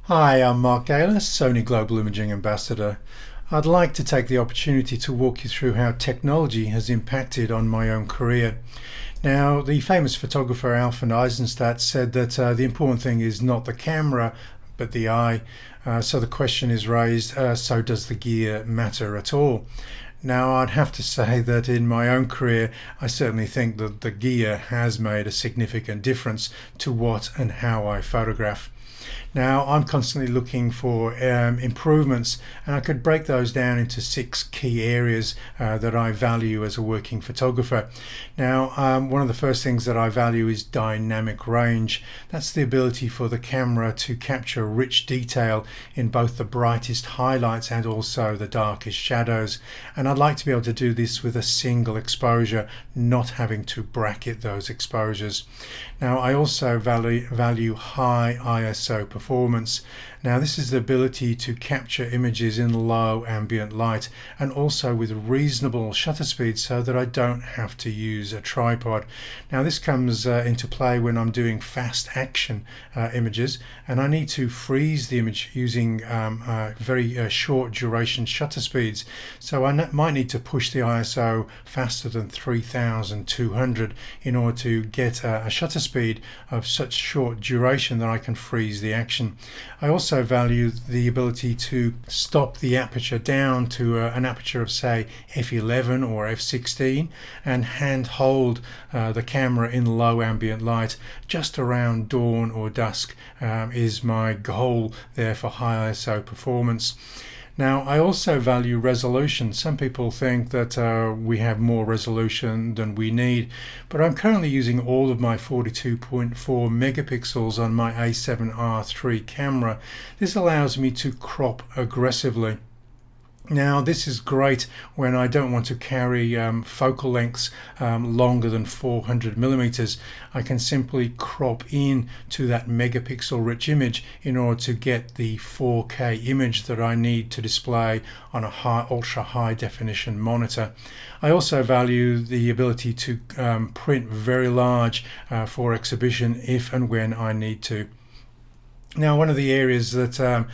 Hi, I'm Mark Galis, Sony Global Imaging Ambassador. I'd like to take the opportunity to walk you through how technology has impacted on my own career. Now, the famous photographer Alfred Eisenstadt said that the important thing is not the camera, but the eye. So the question is raised, so does the gear matter at all? Now, I'd have to say that in my own career, I certainly think that the gear has made a significant difference to what and how I photograph. Now, I'm constantly looking for improvements, and I could break those down into 6 key areas that I value as a working photographer. Now, one of the first things that I value is dynamic range. That's the ability for the camera to capture rich detail in both the brightest highlights and also the darkest shadows. And I'd like to be able to do this with a single exposure, not having to bracket those exposures. Now, I also value high ISO performance. Now, this is the ability to capture images in low ambient light and also with reasonable shutter speed so that I don't have to use a tripod. Now, this comes into play when I'm doing fast action images and I need to freeze the image using very short duration shutter speeds. So I might need to push the ISO faster than 3200 in order to get a shutter speed of such short duration that I can freeze the action. I also value the ability to stop the aperture down to an aperture of say f11 or f16 and hand hold the camera in low ambient light just around dawn or dusk is my goal there for high ISO performance. Now, I also value resolution. Some people think that we have more resolution than we need, but I'm currently using all of my 42.4 megapixels on my A7R3 camera. This allows me to crop aggressively. Now, this is great when I don't want to carry focal lengths longer than 400 millimeters. I can simply crop in to that megapixel rich image in order to get the 4K image that I need to display on a ultra high definition monitor. I also value the ability to print very large for exhibition if and when I need to. Now, one of the areas that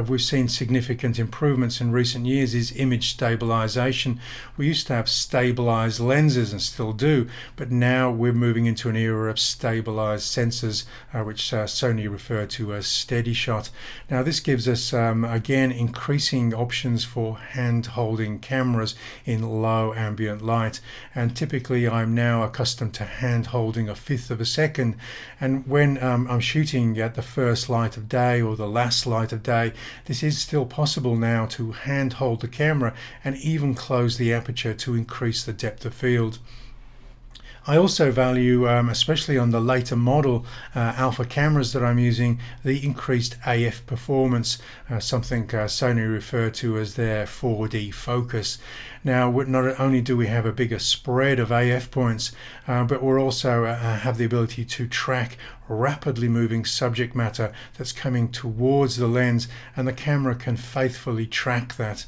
we've seen significant improvements in recent years is image stabilization. We used to have stabilized lenses and still do, but now we're moving into an era of stabilized sensors, which Sony refer to as steady shot. Now, this gives us again increasing options for hand holding cameras in low ambient light, and typically I'm now accustomed to hand holding a fifth of a second, and when I'm shooting at the first light of day or the last light of day, this is still possible now to hand hold the camera and even close the aperture to increase the depth of field. I also value, especially on the later model alpha cameras that I'm using, the increased AF performance, something Sony refer to as their 4D focus. Now, not only do we have a bigger spread of AF points, but we're also have the ability to track rapidly moving subject matter that's coming towards the lens, and the camera can faithfully track that.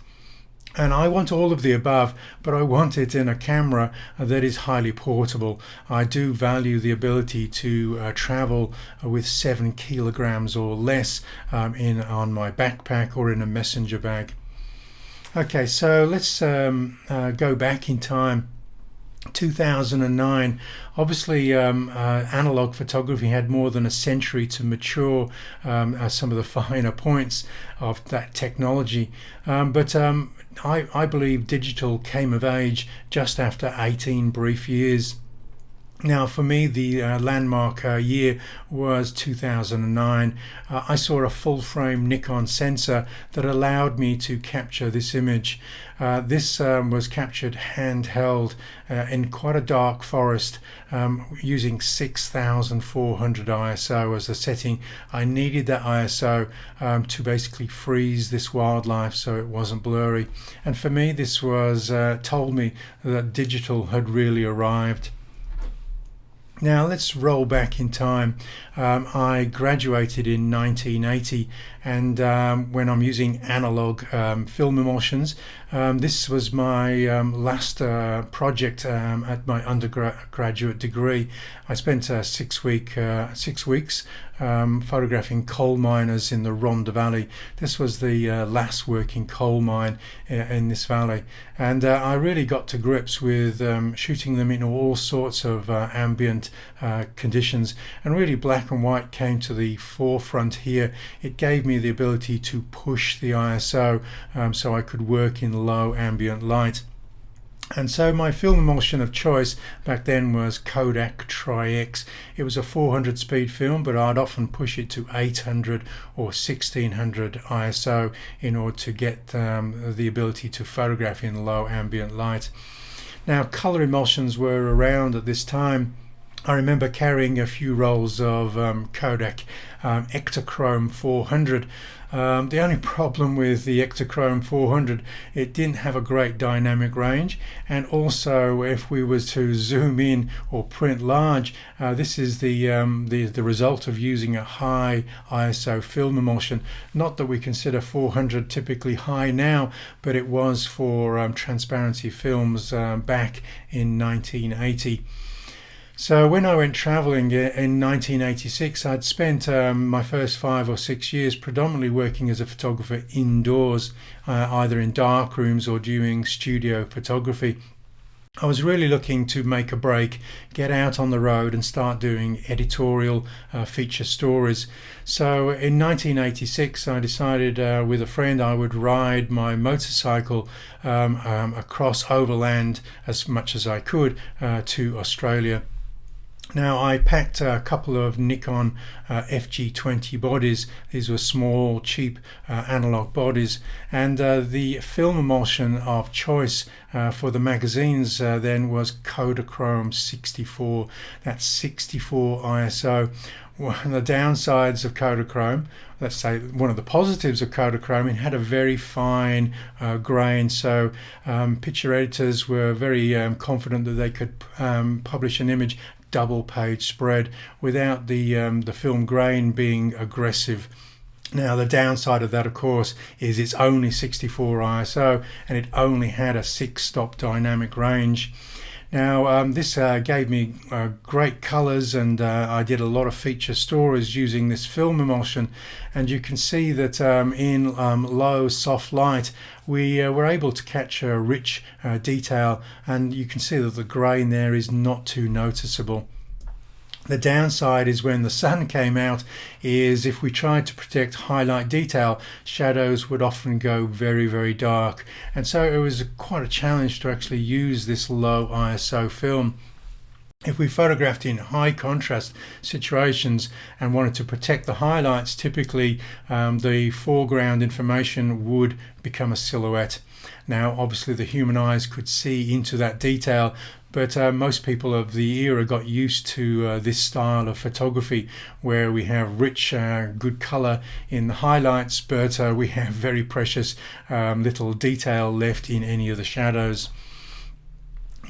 And I want all of the above, but I want it in a camera that is highly portable. I do value the ability to travel with 7 kilograms or less on my backpack or in a messenger bag. Okay, so let's go back in time. 2009, obviously analog photography had more than a century to mature some of the finer points of that technology, but I believe digital came of age just after 18 brief years. Now, for me, the landmark year was 2009. I saw a full-frame Nikon sensor that allowed me to capture this image. This was captured handheld in quite a dark forest using 6400 ISO as the setting. I needed that ISO to basically freeze this wildlife so it wasn't blurry. And for me, this was told me that digital had really arrived. Now let's roll back in time. I graduated in 1980, and when I'm using analog film emulsions, This was my last project at my undergraduate degree. I spent 6 weeks photographing coal miners in the Rhondda Valley. This was the last working coal mine in this valley, and I really got to grips with shooting them in all sorts of ambient conditions, and really black and white came to the forefront here. It gave me the ability to push the ISO so I could work in low ambient light. And so my film emulsion of choice back then was Kodak Tri-X. It was a 400 speed film, but I'd often push it to 800 or 1600 ISO in order to get the ability to photograph in low ambient light. Now, color emulsions were around at this time. I remember carrying a few rolls of Kodak Ektachrome 400. The only problem with the Ektachrome 400, it didn't have a great dynamic range, and also if we was to zoom in or print large, this is the result of using a high ISO film emulsion. Not that we consider 400 typically high now, but it was for transparency films back in 1980. So when I went traveling in 1986, I'd spent my first 5 or 6 years predominantly working as a photographer indoors, either in dark rooms or doing studio photography. I was really looking to make a break, get out on the road and start doing editorial feature stories. So in 1986 I decided with a friend I would ride my motorcycle across overland as much as I could to Australia. Now, I packed a couple of Nikon FG20 bodies. These were small, cheap analog bodies, and the film emulsion of choice for the magazines then was Kodachrome 64. That's 64 ISO. One of the downsides of Kodachrome, let's say one of the positives of Kodachrome, it had a very fine grain, so picture editors were very confident that they could publish an image double page spread without the film grain being aggressive. Now, the downside of that, of course, is it's only 64 ISO and it only had a 6-stop dynamic range. Now, this gave me great colors, and I did a lot of feature stories using this film emulsion, and you can see that in low soft light we were able to catch a rich detail, and you can see that the grain there is not too noticeable. The downside is when the sun came out is if we tried to protect highlight detail, shadows would often go very, very dark. And so it was quite a challenge to actually use this low ISO film. If we photographed in high contrast situations and wanted to protect the highlights, typically the foreground information would become a silhouette. Now, obviously the human eyes could see into that detail, but most people of the era got used to this style of photography where we have rich, good color in the highlights, but we have very precious little detail left in any of the shadows.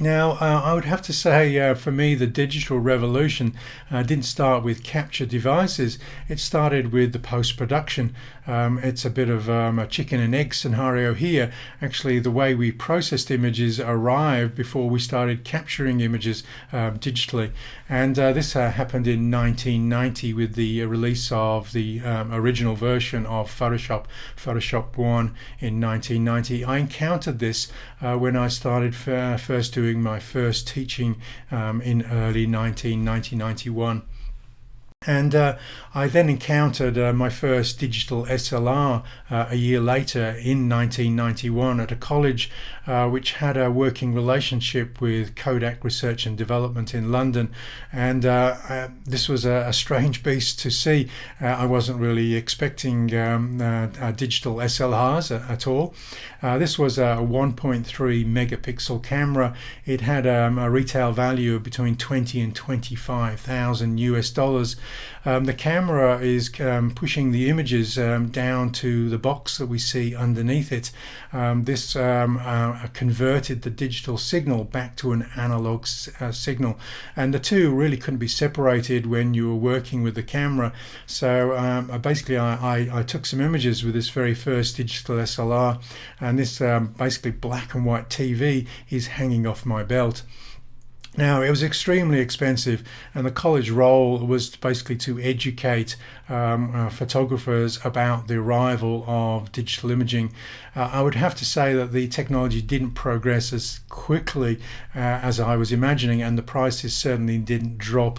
Now, I would have to say for me the digital revolution didn't start with capture devices. It started with the post-production. It's a bit of a chicken and egg scenario here. Actually, the way we processed images arrived before we started capturing images digitally. And this happened in 1990 with the release of the original version of Photoshop 1 in 1990. I encountered this when I started first doing my first teaching in early 1991. And I then encountered my first digital SLR a year later in 1991 at a college which had a working relationship with Kodak Research and Development in London. And this was a strange beast to see. I wasn't really expecting digital SLRs at all. This was a 1.3 megapixel camera. It had a retail value of between 20 and 25,000 US dollars. The camera is pushing the images down to the box that we see underneath it. This converted the digital signal back to an analog signal, and the two really couldn't be separated when you were working with the camera. So basically I took some images with this very first digital SLR, and this basically black and white TV is hanging off my belt. Now, it was extremely expensive, and the college role was basically to educate photographers about the arrival of digital imaging. I would have to say that the technology didn't progress as quickly as I was imagining, and the prices certainly didn't drop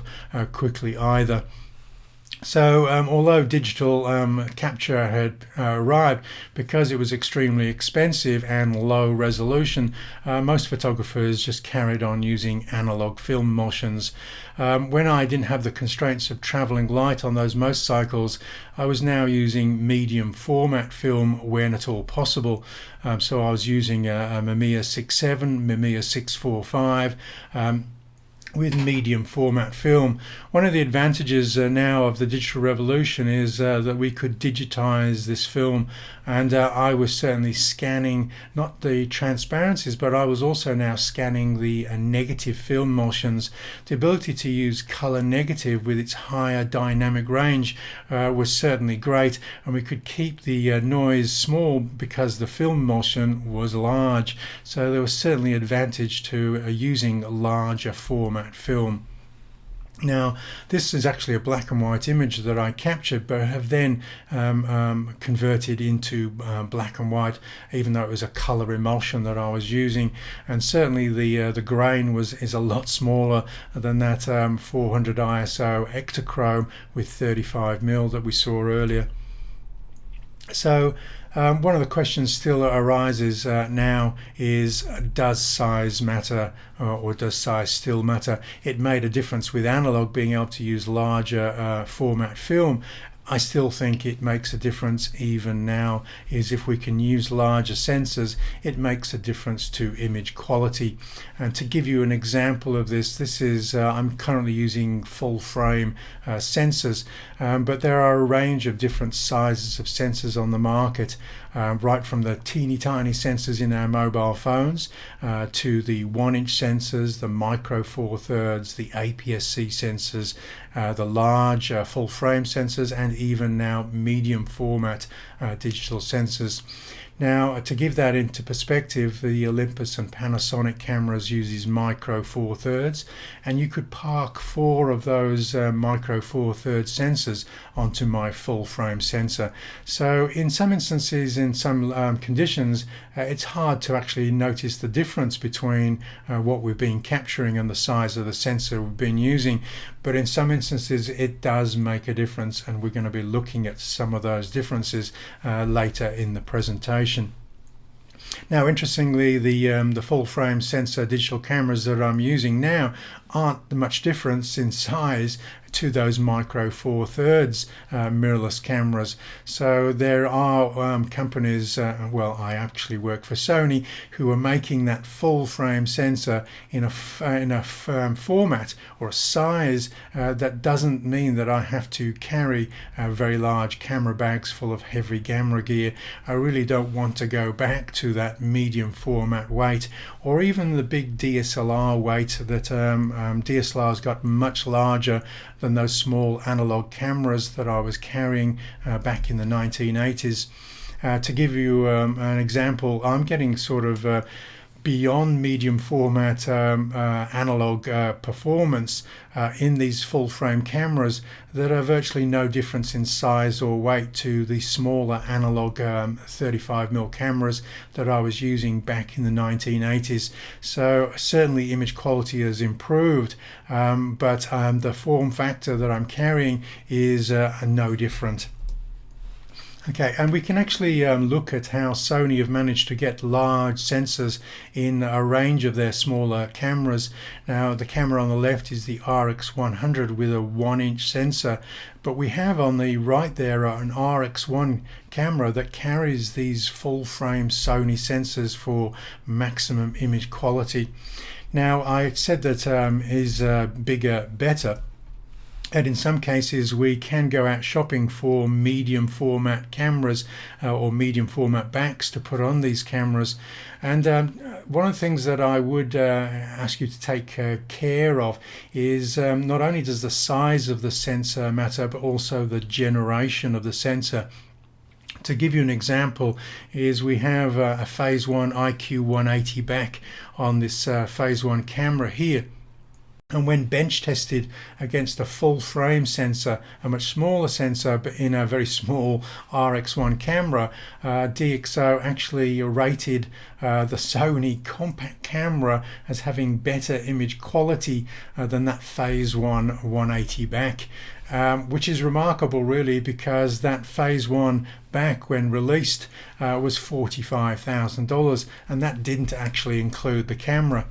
quickly either. So although digital capture had arrived, because it was extremely expensive and low resolution, most photographers just carried on using analog film emulsions. When I didn't have the constraints of traveling light on those most cycles, I was now using medium format film when at all possible. So I was using a Mamiya 6.7, Mamiya 6.45, with medium format film. One of the advantages now of the digital revolution is that we could digitize this film, and I was certainly scanning not the transparencies, but I was also now scanning the negative film emulsions. The ability to use color negative with its higher dynamic range was certainly great, and we could keep the noise small because the film emulsion was large. So there was certainly advantage to using larger format film. Now, this is actually a black and white image that I captured, but have then converted into black and white, even though it was a color emulsion that I was using. And certainly the grain is a lot smaller than that 400 ISO Ektachrome with 35mm that we saw earlier. So one of the questions still arises now is, does size matter, or does size still matter? It made a difference with analog being able to use larger format film. I still think it makes a difference even now, is if we can use larger sensors, it makes a difference to image quality. And to give you an example of this, I'm currently using full frame sensors, but there are a range of different sizes of sensors on the market, right from the teeny tiny sensors in our mobile phones to the 1-inch sensors, the micro four thirds, the APS-C sensors, the large full frame sensors, and even now medium format digital sensors. Now, to give that into perspective, the Olympus and Panasonic cameras uses micro four thirds, and you could park 4 of those micro four thirds sensors onto my full frame sensor. So in some instances, in some conditions, it's hard to actually notice the difference between what we've been capturing and the size of the sensor we've been using. But in some instances, it does make a difference, and we're going to be looking at some of those differences later in the presentation. Now, interestingly, the full frame sensor digital cameras that I'm using now aren't much difference in size to those micro four thirds mirrorless cameras. So there are companies, well, I actually work for Sony, who are making that full frame sensor in a format or a size that doesn't mean that I have to carry very large camera bags full of heavy camera gear. I really don't want to go back to that medium format weight, or even the big DSLR weight that DSLR's got much larger than those small analog cameras that I was carrying back in the 1980s. To give you an example, I'm getting sort of beyond medium format analog performance in these full frame cameras that are virtually no difference in size or weight to the smaller analog 35mm cameras that I was using back in the 1980s. So certainly image quality has improved, but the form factor that I'm carrying is no different. Okay, and we can actually look at how Sony have managed to get large sensors in a range of their smaller cameras. Now, the camera on the left is the RX100 with a 1-inch sensor, but we have on the right there an RX1 camera that carries these full frame Sony sensors for maximum image quality. Now, I said that is bigger, better. And in some cases, we can go out shopping for medium format cameras or medium format backs to put on these cameras. And one of the things that I would ask you to take care of is not only does the size of the sensor matter, but also the generation of the sensor. To give you an example, is we have a Phase 1 IQ 180 back on this Phase 1 camera here. And when bench tested against a full frame sensor, a much smaller sensor but in a very small RX1 camera, DxO actually rated the Sony compact camera as having better image quality than that Phase 1 180 back. Which is remarkable really, because that Phase 1 back when released was $45,000, and that didn't actually include the camera.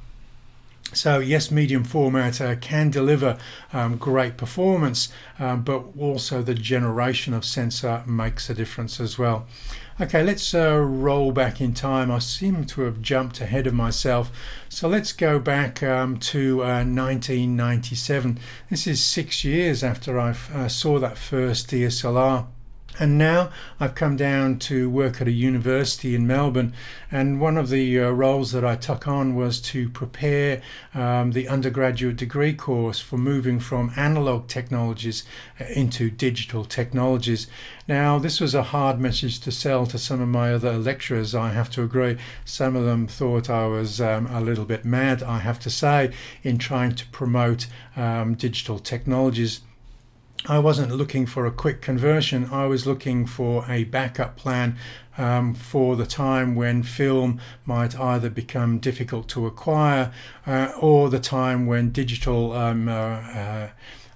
So yes, medium format can deliver great performance, but also the generation of sensor makes a difference as well. Okay, let's roll back in time. I seem to have jumped ahead of myself. So let's go back to 1997. This is 6 years after I saw that first DSLR. And now I've come down to work at a university in Melbourne, and one of the roles that I took on was to prepare the undergraduate degree course for moving from analog technologies into digital technologies. Now, this was a hard message to sell to some of my other lecturers, I have to agree. Some of them thought I was a little bit mad, I have to say, in trying to promote digital technologies. I wasn't looking for a quick conversion. I was looking for a backup plan for the time when film might either become difficult to acquire or the time when digital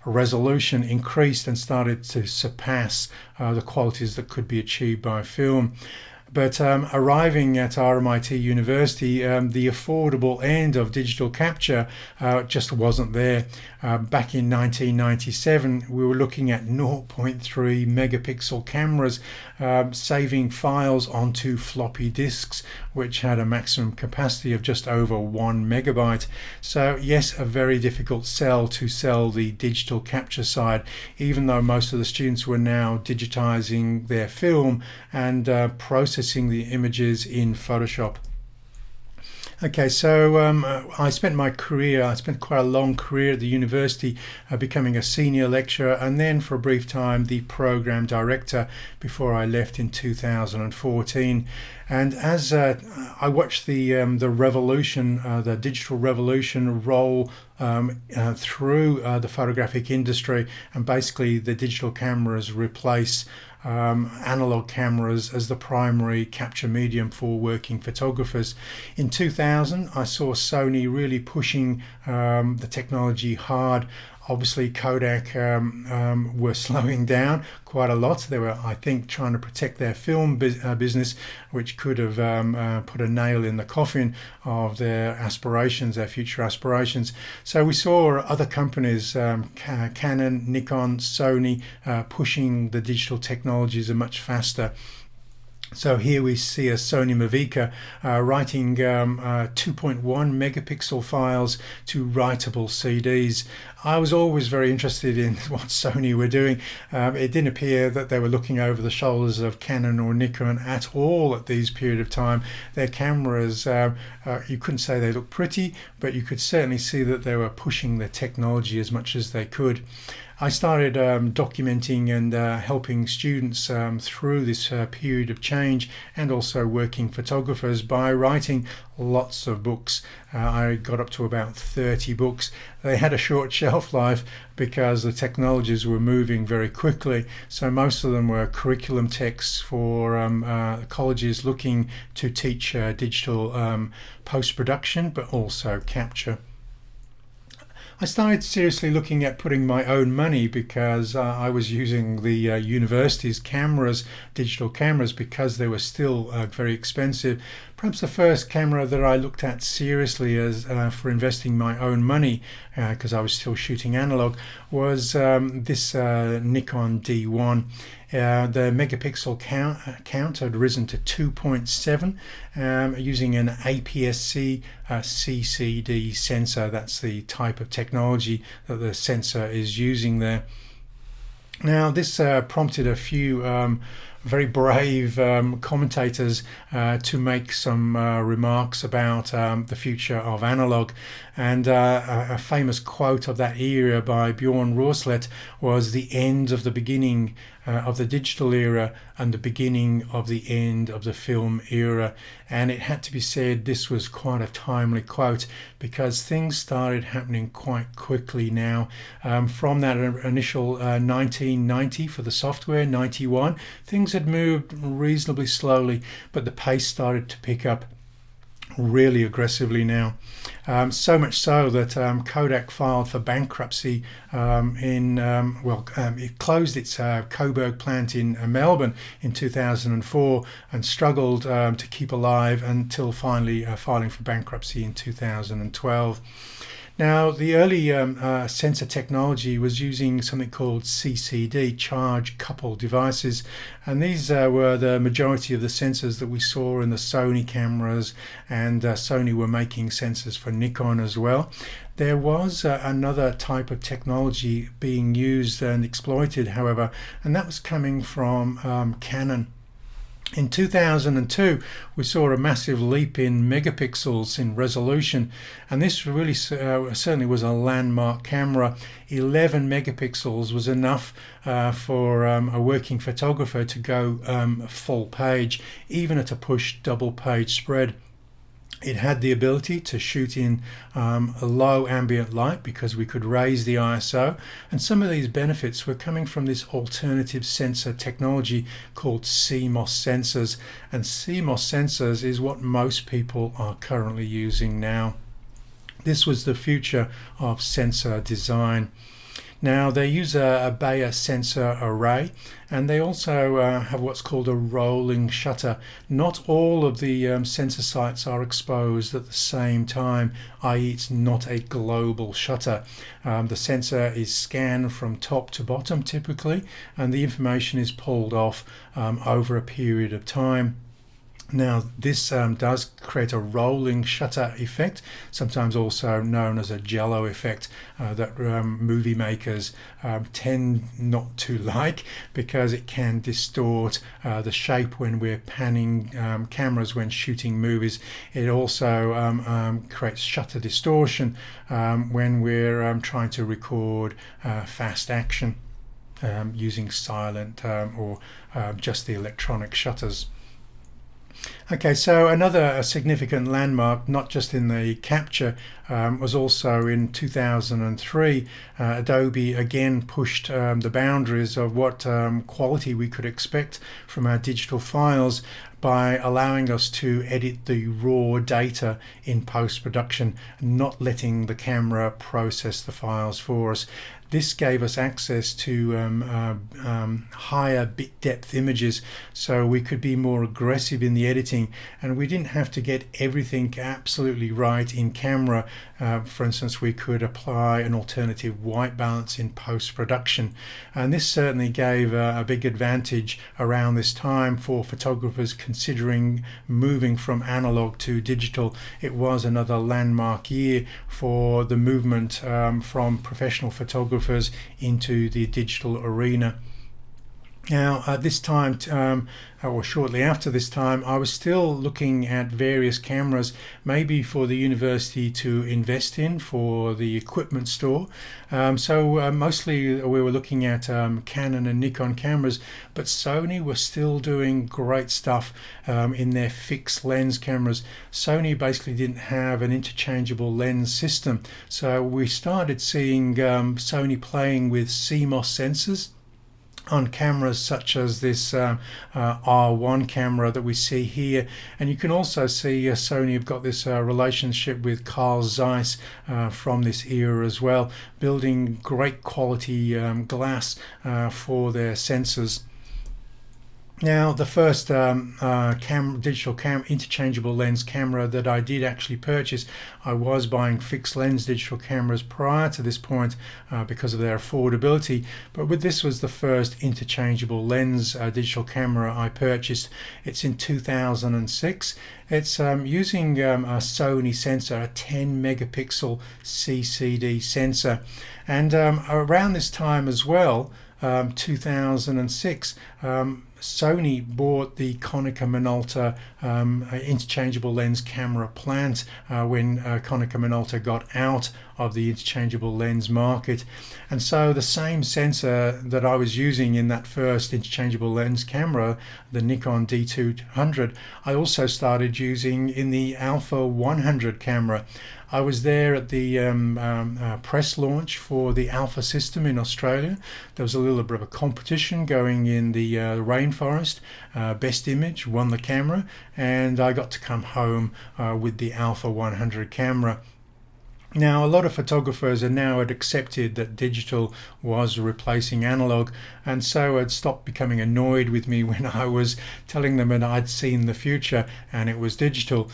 resolution increased and started to surpass the qualities that could be achieved by film. But arriving at RMIT University, the affordable end of digital capture just wasn't there. Back in 1997, we were looking at 0.3 megapixel cameras saving files onto floppy disks, which had a maximum capacity of just over 1 megabyte. So yes, a very difficult sell to sell the digital capture side, even though most of the students were now digitizing their film and processing the images in Photoshop. Okay, so I spent quite a long career at the university becoming a senior lecturer, and then for a brief time the program director before I left in 2014. And as I watched the revolution, the digital revolution roll through the photographic industry, and basically the digital cameras replace analog cameras as the primary capture medium for working photographers. In 2000, I saw Sony really pushing the technology hard. Obviously, Kodak were slowing down quite a lot. They were, I think, trying to protect their film business, which could have put a nail in the coffin of their aspirations, their future aspirations. So we saw other companies, Canon, Nikon, Sony, pushing the digital technologies much faster. So here we see a Sony Mavica writing 2.1 megapixel files to writable CDs. I was always very interested in what Sony were doing. It didn't appear that they were looking over the shoulders of Canon or Nikon at all at these period of time. Their cameras, you couldn't say they looked pretty, but you could certainly see that they were pushing the technology as much as they could. I started documenting and helping students through this period of change, and also working photographers by writing lots of books. I got up to about 30 books. They had a short shelf life because the technologies were moving very quickly, so most of them were curriculum texts for colleges looking to teach digital post-production but also capture. I started seriously looking at putting my own money, because I was using the university's cameras, digital cameras, because they were still very expensive. Perhaps the first camera that I looked at seriously as for investing my own money, because I was still shooting analog, was this Nikon D1. The megapixel count had risen to 2.7 using an APS-C CCD sensor. That's the type of technology that the sensor is using there. Now this prompted a few very brave commentators to make some remarks about the future of analog, and a famous quote of that era by Bjorn Rorslet was the end of the beginning of the digital era and the beginning of the end of the film era. And it had to be said, this was quite a timely quote, because things started happening quite quickly now. From that initial 1990 for the software, 91, things had moved reasonably slowly, but the pace started to pick up really aggressively now. So much so that Kodak filed for bankruptcy it closed its Coburg plant in Melbourne in 2004 and struggled to keep alive until finally filing for bankruptcy in 2012. Now, the early sensor technology was using something called CCD, charge coupled devices, and these were the majority of the sensors that we saw in the Sony cameras, and Sony were making sensors for Nikon as well. There was another type of technology being used and exploited, however, and that was coming from Canon. In 2002, we saw a massive leap in megapixels in resolution, and this really certainly was a landmark camera. 11 megapixels was enough for a working photographer to go full page, even at a push double page spread. It had the ability to shoot in a low ambient light because we could raise the ISO, and some of these benefits were coming from this alternative sensor technology called CMOS sensors, and CMOS sensors is what most people are currently using now. This was the future of sensor design. Now they use a Bayer sensor array, and they also have what's called a rolling shutter. Not all of the sensor sites are exposed at the same time, i.e. it's not a global shutter. The sensor is scanned from top to bottom typically, and the information is pulled off over a period of time. Now this does create a rolling shutter effect, sometimes also known as a jello effect, that movie makers tend not to like, because it can distort the shape when we're panning cameras when shooting movies. It also creates shutter distortion when we're trying to record fast action using silent or just the electronic shutters. Okay, so another significant landmark, not just in the capture, was also in 2003. Adobe again pushed the boundaries of what quality we could expect from our digital files by allowing us to edit the raw data in post-production, not letting the camera process the files for us. This gave us access to higher bit depth images, so we could be more aggressive in the editing, and we didn't have to get everything absolutely right in camera. For instance, we could apply an alternative white balance in post-production, and this certainly gave a big advantage around this time for photographers considering moving from analog to digital. It was another landmark year for the movement from professional photographers into the digital arena. Now at this time, or shortly after this time, I was still looking at various cameras, maybe for the university to invest in for the equipment store. So mostly we were looking at Canon and Nikon cameras, but Sony was still doing great stuff in their fixed lens cameras. Sony basically didn't have an interchangeable lens system, so we started seeing Sony playing with CMOS sensors on cameras such as this R1 camera that we see here, and you can also see Sony have got this relationship with Carl Zeiss from this era as well, building great quality glass for their sensors. Now, the first digital interchangeable lens camera that I did actually purchase, I was buying fixed lens digital cameras prior to this point because of their affordability. But with this was the first interchangeable lens digital camera I purchased. It's in 2006. It's using a Sony sensor, a 10 megapixel CCD sensor. And around this time as well, 2006, Sony bought the Konica Minolta interchangeable lens camera plant when Konica Minolta got out of the interchangeable lens market. And so the same sensor that I was using in that first interchangeable lens camera, the Nikon D200, I also started using in the Alpha 100 camera. I was there at the press launch for the Alpha system in Australia. There was a little bit of a competition going in the rainforest. Best image won the camera, and I got to come home with the Alpha 100 camera. Now, a lot of photographers are now had accepted that digital was replacing analog, and so had stopped becoming annoyed with me when I was telling them that I'd seen the future and it was digital.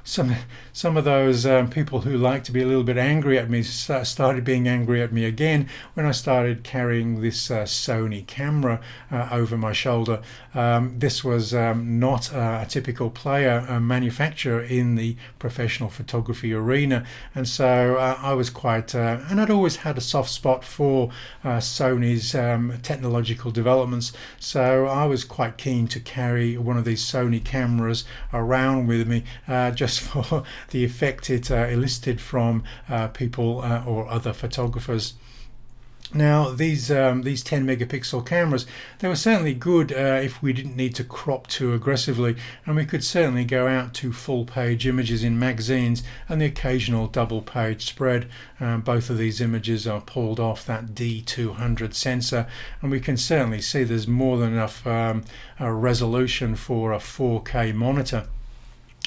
Some of those people who like to be a little bit angry at me started being angry at me again when I started carrying this Sony camera over my shoulder. This was not a typical player manufacturer in the professional photography arena, and so I was quite and I'd always had a soft spot for Sony's technological developments, so I was quite keen to carry one of these Sony cameras around with me just for the effect it elicited from people or other photographers. Now, these 10 megapixel cameras, they were certainly good if we didn't need to crop too aggressively, and we could certainly go out to full page images in magazines and the occasional double page spread. Both of these images are pulled off that D200 sensor, and we can certainly see there's more than enough resolution for a 4K monitor,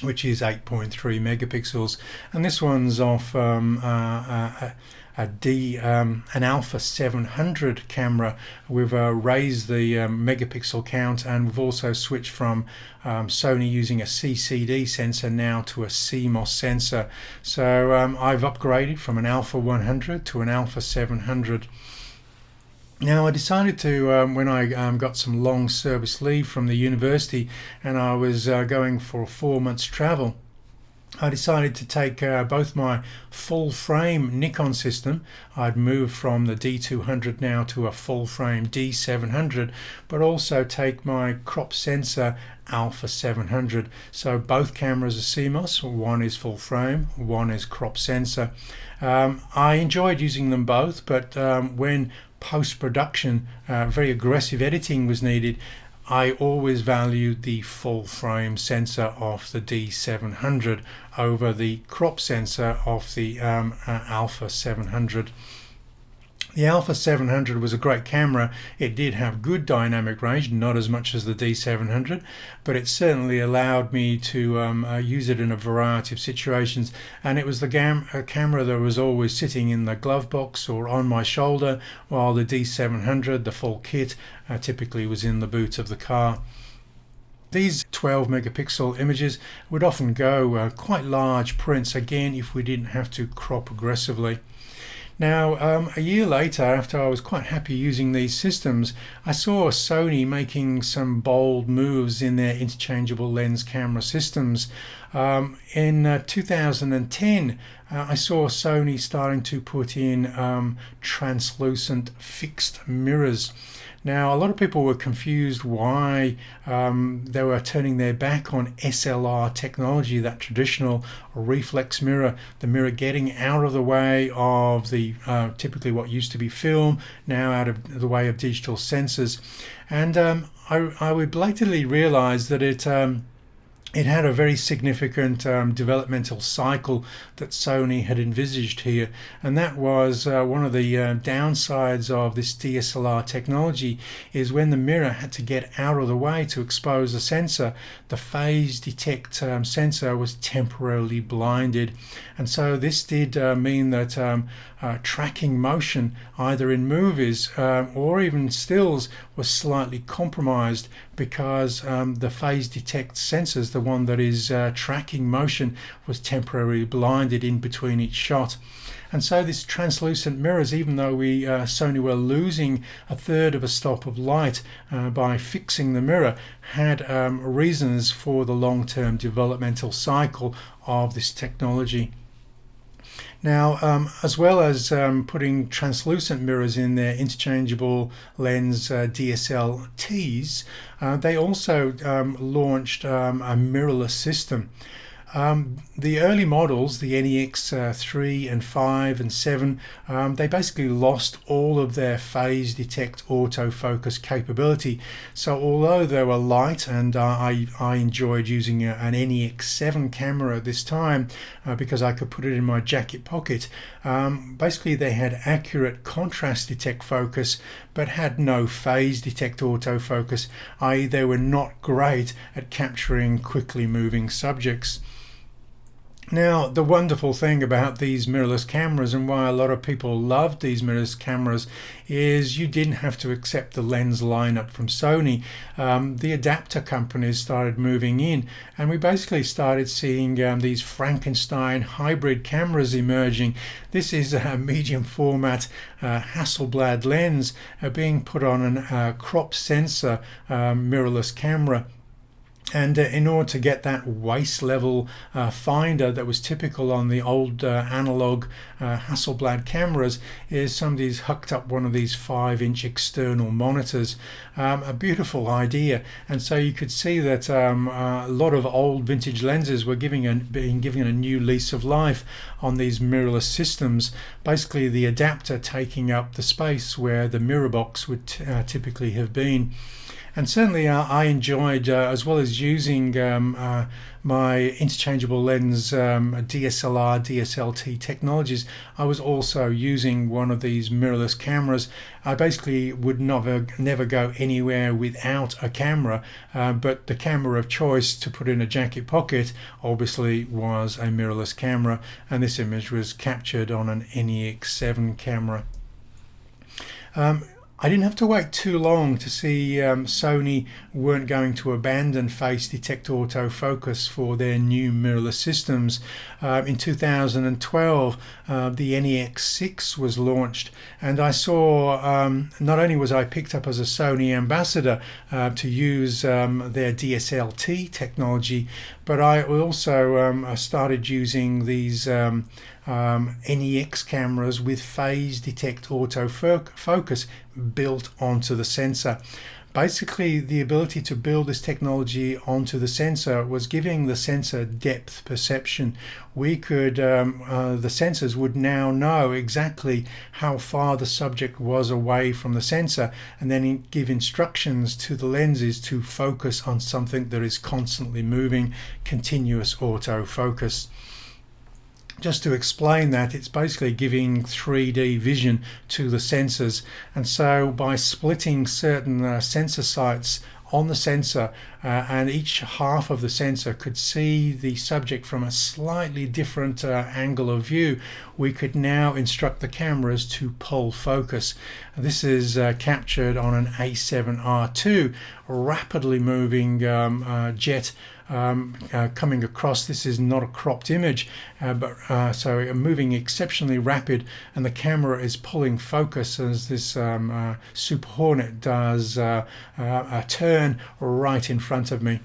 which is 8.3 megapixels, and this one's off an Alpha 700 camera. We've raised the megapixel count, and we've also switched from Sony using a CCD sensor now to a CMOS sensor. So I've upgraded from an Alpha 100 to an Alpha 700. Now, I decided to, when I got some long service leave from the university and I was going for 4 months travel, I decided to take both my full frame Nikon system. I'd moved from the D200 now to a full frame D700, but also take my crop sensor Alpha 700. So both cameras are CMOS, one is full frame, one is crop sensor. I enjoyed using them both, but when post-production, very aggressive editing was needed, I always valued the full frame sensor of the D700 over the crop sensor of the Alpha 700. The Alpha 700 was a great camera. It did have good dynamic range, not as much as the D700, but it certainly allowed me to use it in a variety of situations, and it was the camera that was always sitting in the glove box or on my shoulder, while the D700, the full kit, typically was in the boot of the car. These 12 megapixel images would often go quite large prints, again if we didn't have to crop aggressively. Now, a year later, after I was quite happy using these systems, I saw Sony making some bold moves in their interchangeable lens camera systems. In 2010, I saw Sony starting to put in translucent fixed mirrors. Now, a lot of people were confused why they were turning their back on SLR technology, that traditional reflex mirror, the mirror getting out of the way of the typically what used to be film, now out of the way of digital sensors. And I would blatantly realize that it it had a very significant developmental cycle that Sony had envisaged here, and that was one of the downsides of this DSLR technology is when the mirror had to get out of the way to expose the sensor, the phase detect sensor was temporarily blinded, and so this did mean that tracking motion either in movies or even stills was slightly compromised because the phase detect sensors, the one that is tracking motion, was temporarily blinded in between each shot. And so this translucent mirrors, even though Sony were losing a third of a stop of light by fixing the mirror, had reasons for the long-term developmental cycle of this technology. Now, as well as putting translucent mirrors in their interchangeable lens DSLTs, they also launched a mirrorless system. The early models, the NEX3 and 5 and 7, they basically lost all of their phase detect autofocus capability. So although they were light, and I enjoyed using an NEX7 camera at this time because I could put it in my jacket pocket, basically they had accurate contrast detect focus but had no phase detect autofocus, i.e. they were not great at capturing quickly moving subjects. Now, the wonderful thing about these mirrorless cameras, and why a lot of people loved these mirrorless cameras, is you didn't have to accept the lens lineup from Sony. The adapter companies started moving in, and we basically started seeing these Frankenstein hybrid cameras emerging. This is a medium format Hasselblad lens being put on a crop sensor mirrorless camera. And in order to get that waist level finder that was typical on the old analog Hasselblad cameras, is somebody's hooked up one of these 5-inch external monitors. A beautiful idea. And so you could see that a lot of old vintage lenses were being given a new lease of life on these mirrorless systems. Basically the adapter taking up the space where the mirror box would typically have been. And certainly I enjoyed, as well as using my interchangeable lens DSLR, DSLT technologies, I was also using one of these mirrorless cameras. I basically would never go anywhere without a camera, but the camera of choice to put in a jacket pocket obviously was a mirrorless camera, and this image was captured on an NEX7 camera. I didn't have to wait too long to see Sony weren't going to abandon phase detect autofocus for their new mirrorless systems. In 2012, the NEX6 was launched, and I saw, not only was I picked up as a Sony ambassador to use their DSLT technology, but I also started using these NEX cameras with phase detect autofocus built onto the sensor. Basically, the ability to build this technology onto the sensor was giving the sensor depth perception. We could, the sensors would now know exactly how far the subject was away from the sensor, and then give instructions to the lenses to focus on something that is constantly moving, continuous autofocus. Just to explain that, it's basically giving 3D vision to the sensors, and so by splitting certain sensor sites on the sensor, and each half of the sensor could see the subject from a slightly different angle of view, we could now instruct the cameras to pull focus. This is captured on an A7R3, rapidly moving jet coming across. This is not a cropped image, but so moving exceptionally rapid, and the camera is pulling focus as this Super Hornet does a turn right in front of me.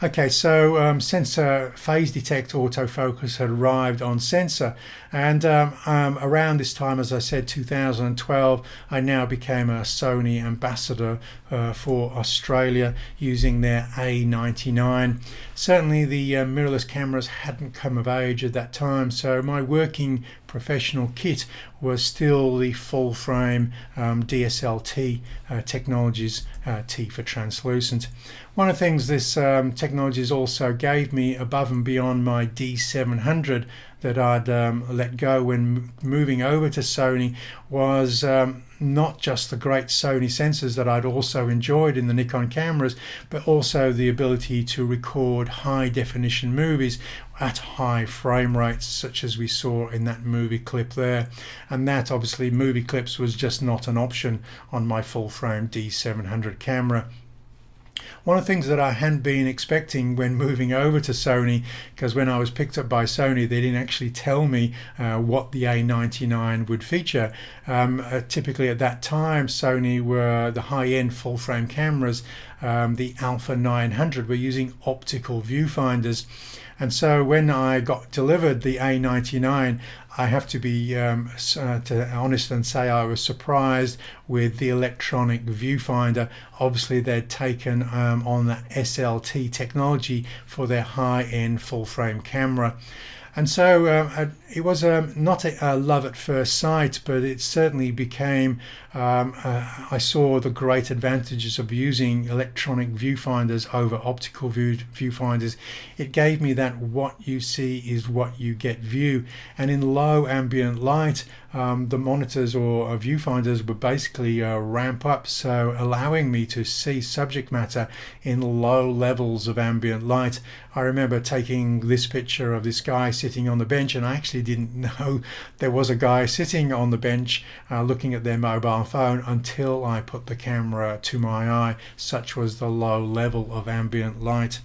Okay, so sensor phase detect autofocus had arrived on sensor, and around this time, as I said, 2012, I now became a Sony ambassador for Australia using their A99. Certainly the mirrorless cameras hadn't come of age at that time, so my working professional kit was still the full frame DSLT technologies, T for translucent. One of the things this technologies also gave me above and beyond my D700 that I'd let go when moving over to Sony was not just the great Sony sensors that I'd also enjoyed in the Nikon cameras, but also the ability to record high definition movies at high frame rates, such as we saw in that movie clip there. And that obviously, movie clips was just not an option on my full frame D700 camera. One of the things that I hadn't been expecting when moving over to Sony, because when I was picked up by Sony, they didn't actually tell me what the A99 would feature. Typically at that time, Sony were the high-end full-frame cameras. The Alpha 900 were using optical viewfinders. And so when I got delivered the A99, I have to be honest and say I was surprised with the electronic viewfinder. Obviously they'd taken on the SLT technology for their high-end full-frame camera. And so it was not a love at first sight, but it certainly became, I saw the great advantages of using electronic viewfinders over optical viewfinders. It gave me that what you see is what you get view. And in low ambient light, the monitors or viewfinders would basically ramp up, so allowing me to see subject matter in low levels of ambient light. I remember taking this picture of this guy sitting on the bench, and I actually didn't know there was a guy sitting on the bench looking at their mobile phone until I put the camera to my eye. Such was the low level of ambient light.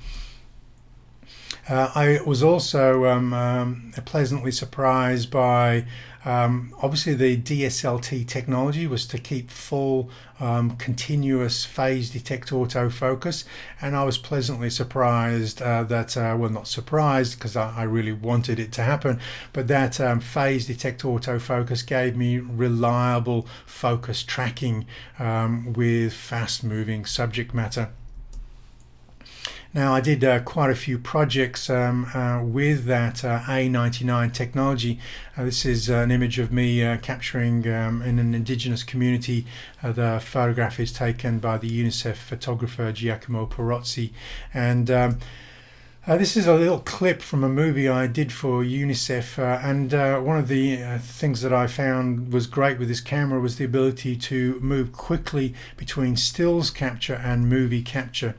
I was also pleasantly surprised by obviously the DSLT technology was to keep full continuous phase detect autofocus, and I was pleasantly surprised that, well, not surprised because I really wanted it to happen, but that phase detect autofocus gave me reliable focus tracking with fast moving subject matter. Now I did quite a few projects with that A99 technology. This is an image of me capturing in an indigenous community. The photograph is taken by the UNICEF photographer Giacomo Perozzi, and this is a little clip from a movie I did for UNICEF, and one of the things that I found was great with this camera was the ability to move quickly between stills capture and movie capture.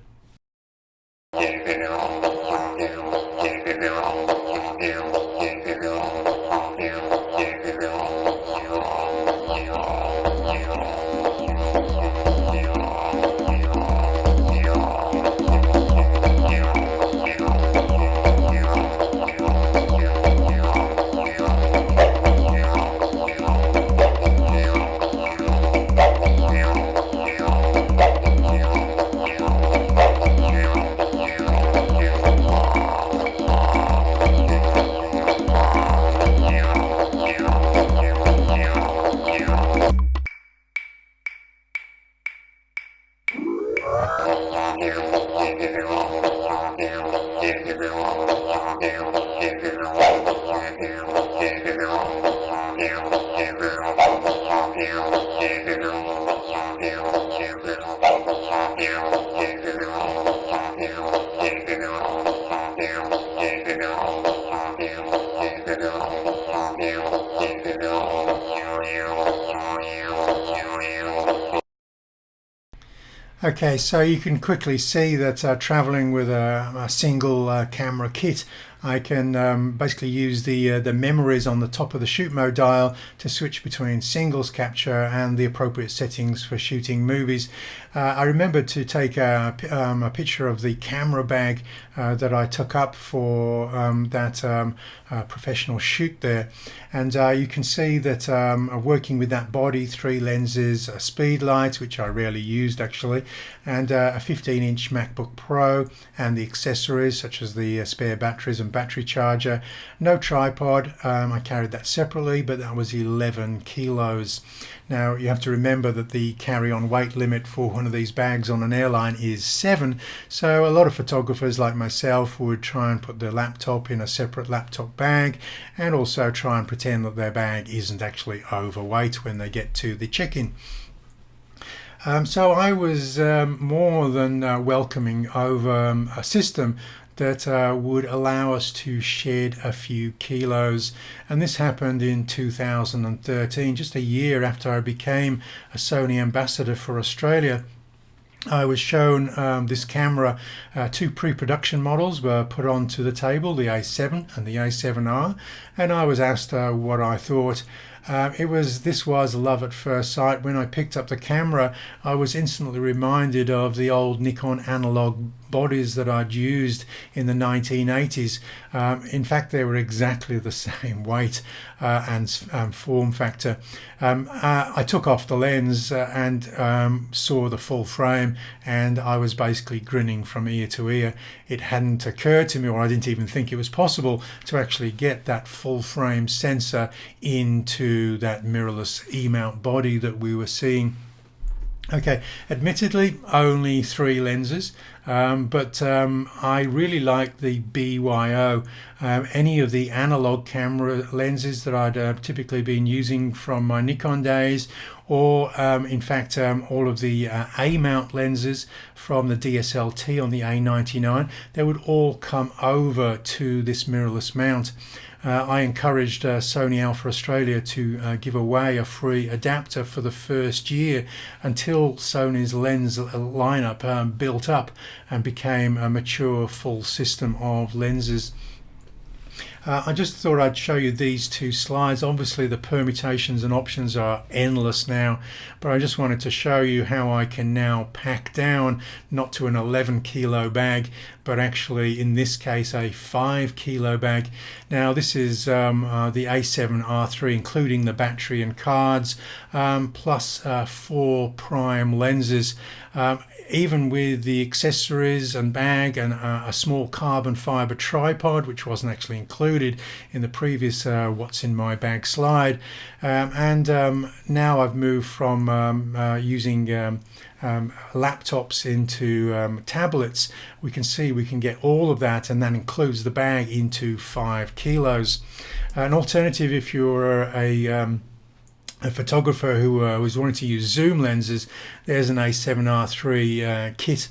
Okay, so you can quickly see that traveling with a single camera kit, I can basically use the memories on the top of the shoot mode dial to switch between singles capture and the appropriate settings for shooting movies. I remembered to take a picture of the camera bag that I took up for that professional shoot there, and you can see that working with that body, 3 lenses, a speed light, which I rarely used actually, and a 15-inch MacBook Pro, and the accessories such as the spare batteries and battery charger. No tripod, I carried that separately, but that was 11 kilos. Now you have to remember that the carry-on weight limit for one of these bags on an airline is 7, so a lot of photographers like myself would try and put their laptop in a separate laptop bag, and also try and pretend that their bag isn't actually overweight when they get to the check-in. So I was more than welcoming over a system that would allow us to shed a few kilos, and this happened in 2013, just a year after I became a Sony ambassador for Australia. I was shown this camera. Two pre-production models were put onto the table, the A7 and the A7R, and I was asked what I thought. This was love at first sight. When I picked up the camera, I was instantly reminded of the old Nikon analog bodies that I'd used in the 1980s. In fact, they were exactly the same weight and form factor. I took off the lens and saw the full frame, and I was basically grinning from ear to ear. It hadn't occurred to me, or I didn't even think it was possible, to actually get that full frame sensor into that mirrorless E-mount body that we were seeing. Okay, admittedly only 3 lenses, but I really like the BYO. Any of the analog camera lenses that I'd typically been using from my Nikon days, or in fact all of the A-mount lenses from the DSLT on the A99, they would all come over to this mirrorless mount. I encouraged Sony Alpha Australia to give away a free adapter for the first year until Sony's lens lineup built up and became a mature full system of lenses. I just thought I'd show you these 2 slides. Obviously the permutations and options are endless now, but I just wanted to show you how I can now pack down not to an 11 kilo bag, but actually in this case a 5 kilo bag. Now this is the A7R3, including the battery and cards, plus 4 prime lenses. Even with the accessories and bag and a small carbon fiber tripod, which wasn't actually included in the previous what's in my bag slide. Now I've moved from using laptops into tablets. We can see we can get all of that, and that includes the bag, into 5 kilos. An alternative, if you're a photographer who was wanting to use zoom lenses, there's an A7R3 kit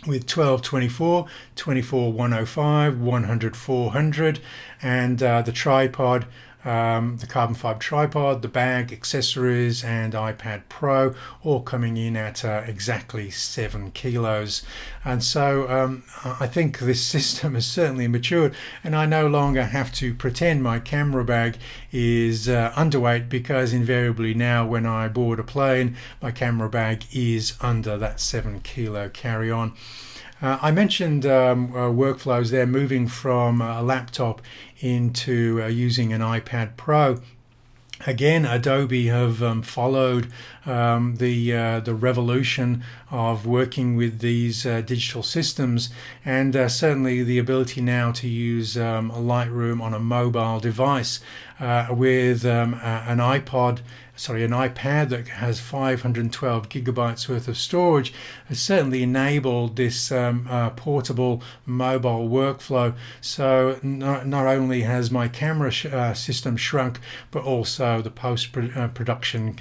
with 12-24, 24-105, 100-400, and the tripod, the carbon fiber tripod, the bag, accessories, and iPad Pro, all coming in at exactly 7 kilos. And so I think this system has certainly matured, and I no longer have to pretend my camera bag is underweight, because invariably now when I board a plane, my camera bag is under that 7 kilo carry-on. I mentioned workflows there, moving from a laptop into using an iPad Pro. Again, Adobe have followed the revolution of working with these digital systems, and certainly the ability now to use Lightroom on a mobile device with an iPad that has 512 gigabytes worth of storage has certainly enabled this portable mobile workflow. So not only has my camera system shrunk, but also the post-production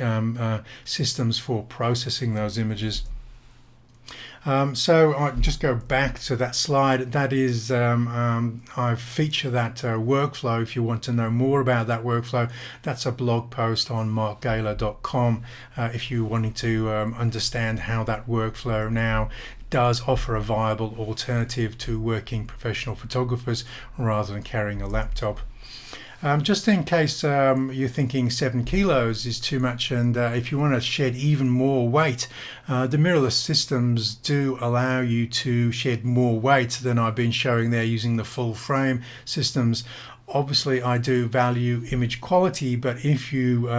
systems for processing those images. So I'll just go back to that slide. That is, I feature that workflow. If you want to know more about that workflow, that's a blog post on markgaylor.com. If you're wanting to understand how that workflow now does offer a viable alternative to working professional photographers rather than carrying a laptop. Just in case you're thinking 7 kilos is too much, and if you want to shed even more weight, the mirrorless systems do allow you to shed more weight than I've been showing there using the full frame systems. Obviously I do value image quality, but if you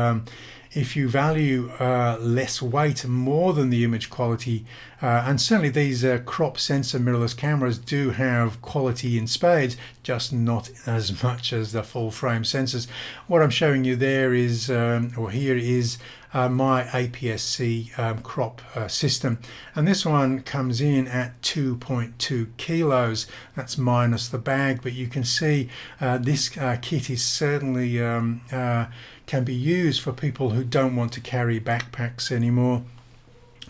value less weight more than the image quality, and certainly these crop sensor mirrorless cameras do have quality in spades, just not as much as the full frame sensors. What I'm showing you there is, or here is my APS-C crop system, and this one comes in at 2.2 kilos. That's minus the bag, but you can see this kit is certainly can be used for people who don't want to carry backpacks anymore.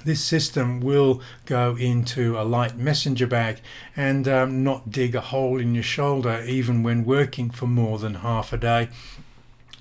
This system will go into a light messenger bag and not dig a hole in your shoulder even when working for more than half a day.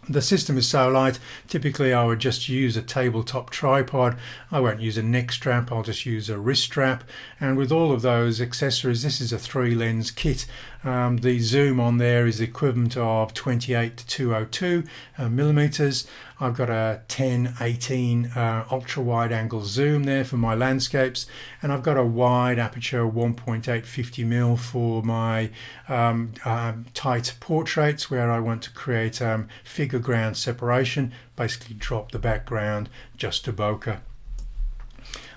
The system is so light, typically I would just use a tabletop tripod. I won't use a neck strap, I'll just use a wrist strap. And with all of those accessories, this is a 3-lens kit. The zoom on there is the equivalent of 28 to 202 millimeters. I've got a 10-18 ultra wide angle zoom there for my landscapes, and I've got a wide aperture 1.8 50mm for my tight portraits where I want to create figure ground separation, basically drop the background just to bokeh.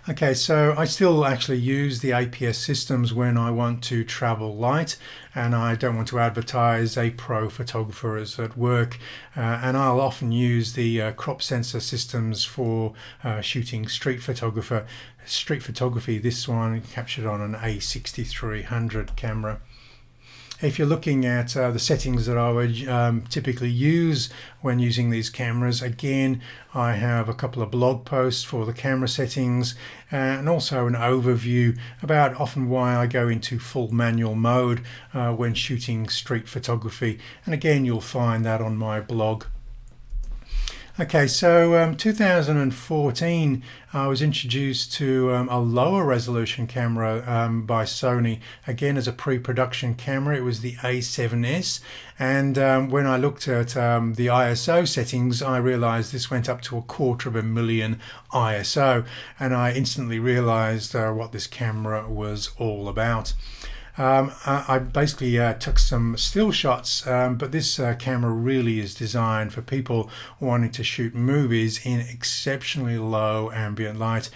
Okay, so I still actually use the APS systems when I want to travel light and I don't want to advertise a pro photographer as at work, and I'll often use the crop sensor systems for shooting street photography. This one captured on an A6300 camera. If you're looking at the settings that I would typically use when using these cameras, again, I have a couple of blog posts for the camera settings and also an overview about often why I go into full manual mode when shooting street photography. And again, you'll find that on my blog. Okay, so 2014 I was introduced to a lower resolution camera by Sony, again as a pre-production camera. It was the A7S, and when I looked at the ISO settings, I realized this went up to 250,000 ISO, and I instantly realized what this camera was all about. I basically took some still shots, but this camera really is designed for people wanting to shoot movies in exceptionally low ambient light.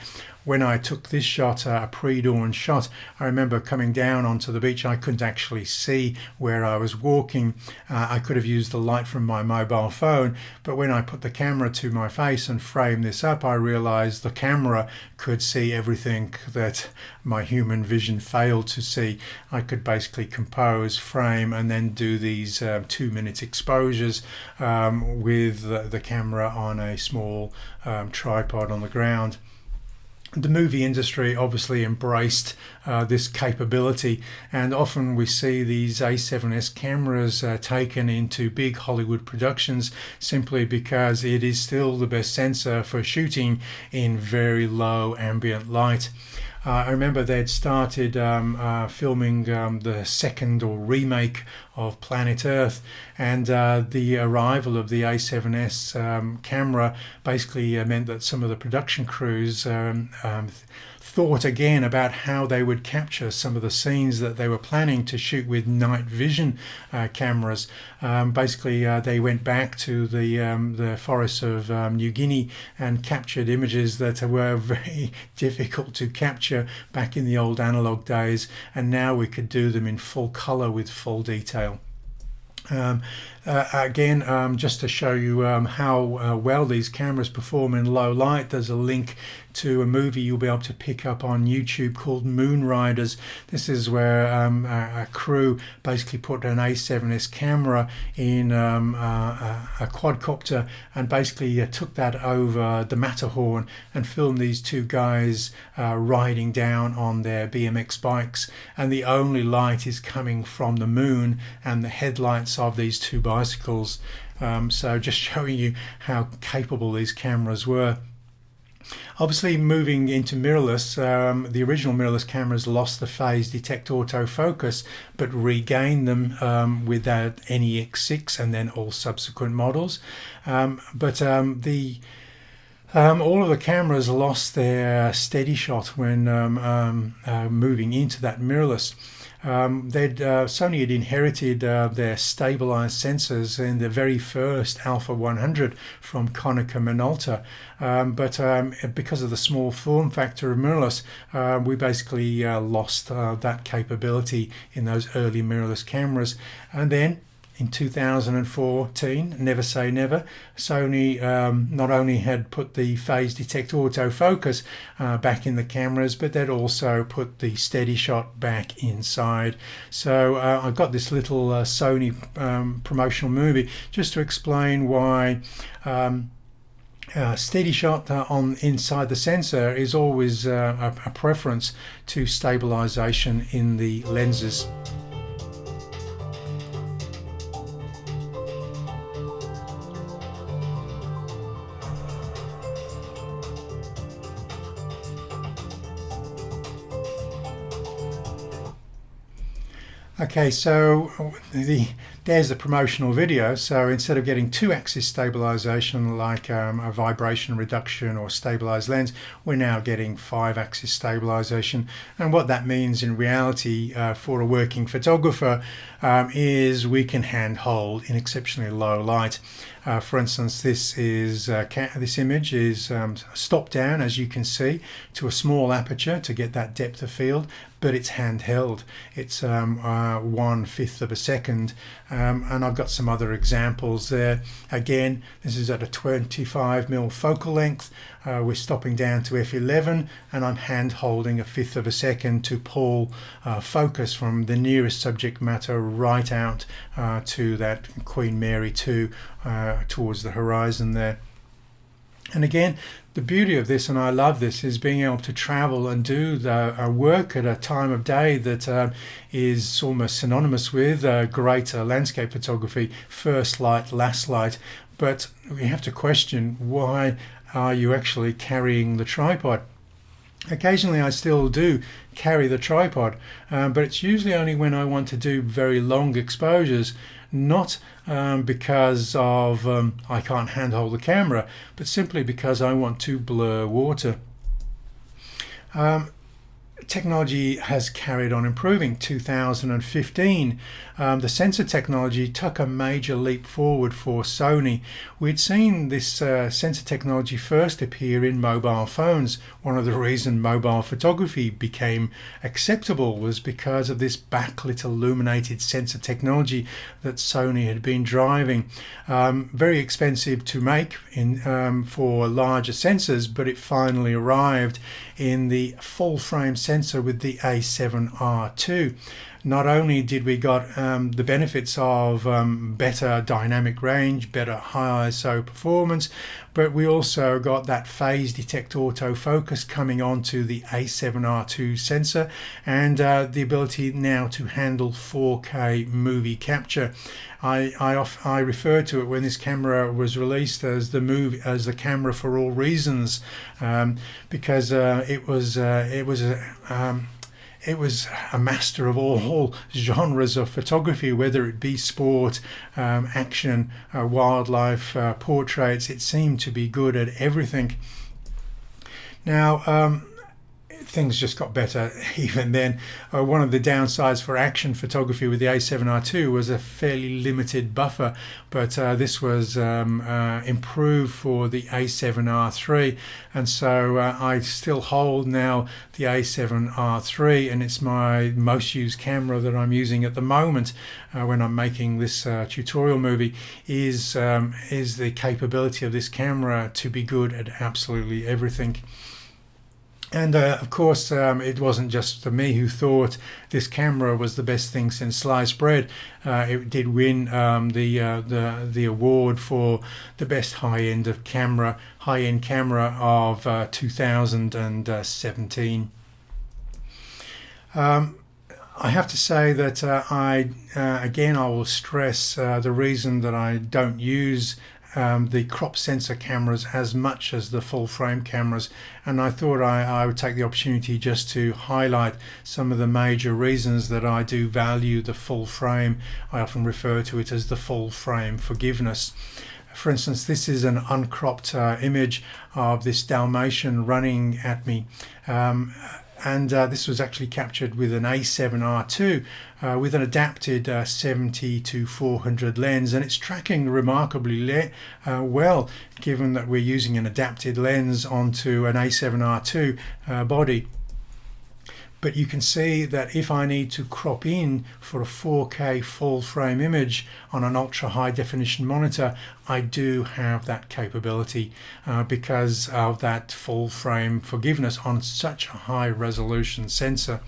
When I took this shot, a pre-dawn shot, I remember coming down onto the beach. I couldn't actually see where I was walking. I could have used the light from my mobile phone, but when I put the camera to my face and framed this up, I realized the camera could see everything that my human vision failed to see. I could basically compose, frame, and then do these 2-minute exposures with the camera on a small tripod on the ground. The movie industry obviously embraced this capability, and often we see these A7S cameras taken into big Hollywood productions simply because it is still the best sensor for shooting in very low ambient light. I remember they'd started filming the second or remake of Planet Earth, and the arrival of the A7S camera basically meant that some of the production crews thought again about how they would capture some of the scenes that they were planning to shoot with night vision cameras. Basically, they went back to the forests of New Guinea and captured images that were very difficult to capture back in the old analog days, and now we could do them in full color with full detail. Again, just to show you how well these cameras perform in low light, there's a link to a movie you'll be able to pick up on YouTube called Moon Riders. This is where a crew basically put an A7S camera in a quadcopter and basically took that over the Matterhorn and filmed these two guys riding down on their BMX bikes, and the only light is coming from the moon and the headlights of these two bicycles. So just showing you how capable these cameras were. Obviously, moving into mirrorless, the original mirrorless cameras lost the phase detect autofocus, but regained them with that NEX6 and then all subsequent models. All of the cameras lost their steady shot when moving into that mirrorless. Sony had inherited their stabilized sensors in the very first Alpha 100 from Konica Minolta, but because of the small form factor of mirrorless, we basically lost that capability in those early mirrorless cameras. And then in 2014, never say never, Sony not only had put the phase detector autofocus back in the cameras, but they'd also put the steady shot back inside. So I got this little Sony promotional movie just to explain why steady shot on inside the sensor is always a preference to stabilization in the lenses. Okay, so there's the promotional video. So instead of getting 2-axis stabilization like a vibration reduction or stabilized lens, we're now getting 5-axis stabilization. And what that means in reality for a working photographer is we can handhold in exceptionally low light. For instance, this image is stopped down, as you can see, to a small aperture to get that depth of field, but it's handheld. It's 1/5 of a second, and I've got some other examples there. Again, this is at a 25mm focal length. We're stopping down to f11, and I'm hand holding 1/5 of a second to pull focus from the nearest subject matter right out to that Queen Mary 2 towards the horizon there. And again, the beauty of this, and I love this, is being able to travel and do the work at a time of day that is almost synonymous with greater landscape photography, first light, last light. But we have to question, why are you actually carrying the tripod? Occasionally I still do carry the tripod, but it's usually only when I want to do very long exposures, not because of I can't handhold the camera, but simply because I want to blur water. Technology has carried on improving. 2015, the sensor technology took a major leap forward for Sony. We'd seen this sensor technology first appear in mobile phones. One of the reasons mobile photography became acceptable was because of this backlit-illuminated sensor technology that Sony had been driving. Very expensive to make for larger sensors, but it finally arrived in the full-frame sensor with the A7R3. Not only did we got the benefits of better dynamic range, better high ISO performance, but we also got that phase detector autofocus coming onto the A7R3 sensor, and the ability now to handle 4K movie capture. I refer to it when this camera was released as the camera for all reasons, because it was a master of all genres of photography, whether it be sport, action, wildlife, portraits. It seemed to be good at everything. Now, things just got better even then. One of the downsides for action photography with the A7R3 was a fairly limited buffer, but this was improved for the A7R3, and so I still hold now the A7R3, and it's my most used camera that I'm using at the moment when I'm making this tutorial movie, is the capability of this camera to be good at absolutely everything. And of course, it wasn't just me who thought this camera was the best thing since sliced bread. It did win the award for the best high-end camera of 2017. I have to say that again, I will stress the reason that I don't use the crop sensor cameras as much as the full frame cameras, and I thought I would take the opportunity just to highlight some of the major reasons that I do value the full frame. I often refer to it as the full frame forgiveness. For instance, this is an uncropped image of this Dalmatian running at me, and this was actually captured with an A7R3 with an adapted 70-400 lens, and it's tracking remarkably well, given that we're using an adapted lens onto an A7R3 body. But you can see that if I need to crop in for a 4K full frame image on an ultra high definition monitor, I do have that capability because of that full frame forgiveness on such a high resolution sensor.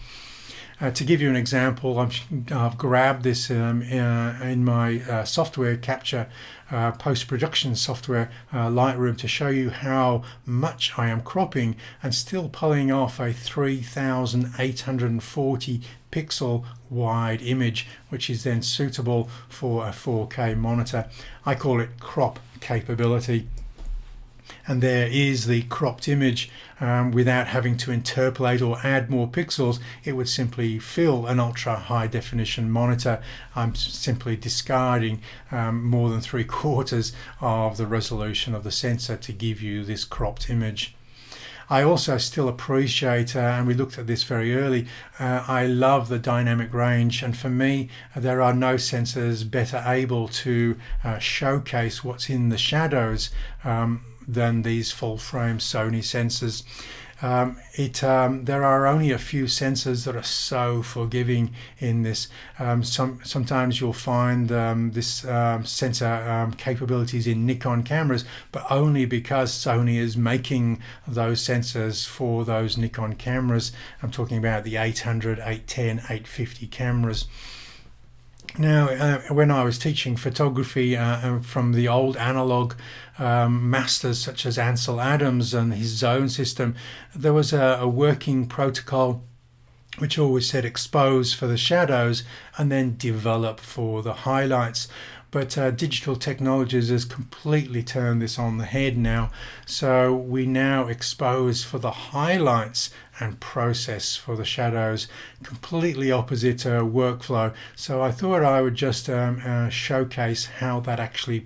To give you an example, I've grabbed this in my software capture post-production software Lightroom to show you how much I am cropping and still pulling off a 3840 pixel wide image, which is then suitable for a 4K monitor. I call it crop capability. And there is the cropped image without having to interpolate or add more pixels. It would simply fill an ultra high definition monitor. I'm simply discarding more than 3/4 of the resolution of the sensor to give you this cropped image. I also still appreciate, and we looked at this very early, I love the dynamic range, and for me there are no sensors better able to showcase what's in the shadows than these full frame Sony sensors. There are only a few sensors that are so forgiving in this. Sometimes you'll find this sensor capabilities in Nikon cameras, but only because Sony is making those sensors for those Nikon cameras. I'm talking about the 800, 810, 850 cameras. Now, when I was teaching photography from the old analog masters such as Ansel Adams and his zone system, there was a working protocol which always said expose for the shadows and then develop for the highlights. But digital technologies has completely turned this on the head now. So we now expose for the highlights and process for the shadows, completely opposite workflow. So I thought I would just showcase how that actually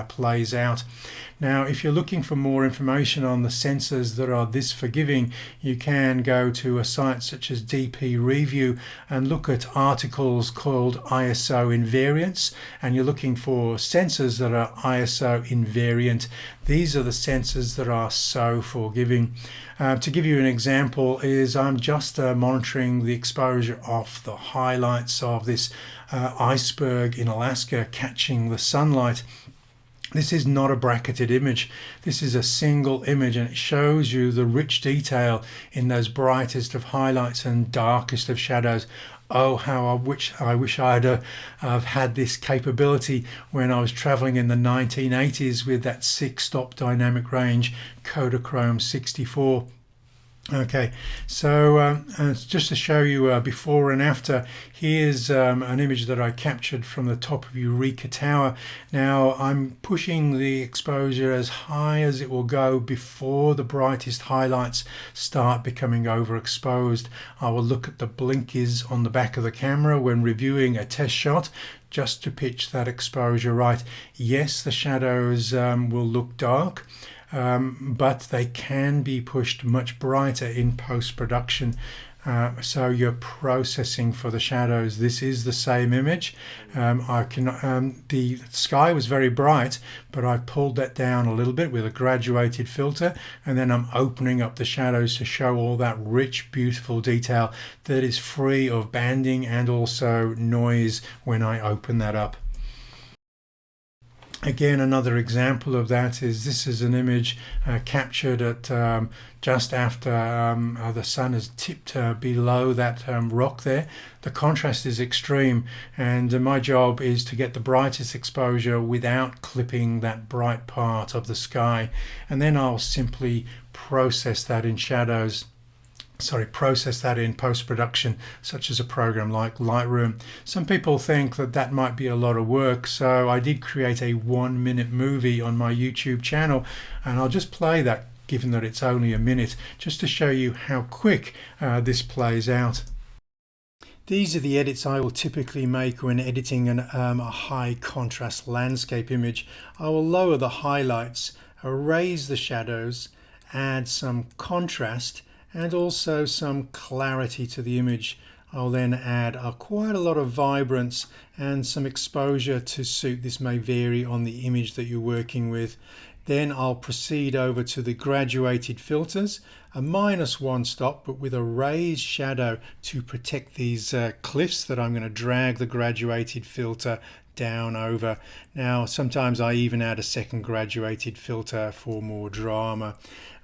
plays out. Now, if you're looking for more information on the sensors that are this forgiving, you can go to a site such as DP Review and look at articles called ISO invariants, and you're looking for sensors that are ISO invariant. These are the sensors that are so forgiving. To give you an example is I'm just monitoring the exposure of the highlights of this iceberg in Alaska catching the sunlight. This is not a bracketed image. This is a single image, and it shows you the rich detail in those brightest of highlights and darkest of shadows. Oh, how I wish I'd have had this capability when I was traveling in the 1980s with that 6-stop dynamic range Kodachrome 64. Okay, so just to show you before and after, here's an image that I captured from the top of Eureka Tower. Now I'm pushing the exposure as high as it will go before the brightest highlights start becoming overexposed. I will look at the blinkers on the back of the camera when reviewing a test shot just to pitch that exposure right. Yes, the shadows will look dark, but they can be pushed much brighter in post-production. So you're processing for the shadows. This is the same image. The sky was very bright, but I pulled that down a little bit with a graduated filter, and then I'm opening up the shadows to show all that rich, beautiful detail that is free of banding and also noise when I open that up. Again, another example of that is this is an image captured at just after the sun has tipped below that rock there. The contrast is extreme, and my job is to get the brightest exposure without clipping that bright part of the sky, and then I'll simply process that in post-production, such as a program like Lightroom. Some people think that that might be a lot of work, so I did create a 1-minute movie on my YouTube channel, and I'll just play that, given that it's only a minute, just to show you how quick this plays out. These are the edits I will typically make when editing a high contrast landscape image. I will lower the highlights, raise the shadows, add some contrast, and also some clarity to the image. I'll then add quite a lot of vibrance and some exposure to suit. This may vary on the image that you're working with. Then I'll proceed over to the graduated filters, a -1 stop but with a raised shadow to protect these cliffs that I'm going to drag the graduated filter down over. Now sometimes I even add a second graduated filter for more drama.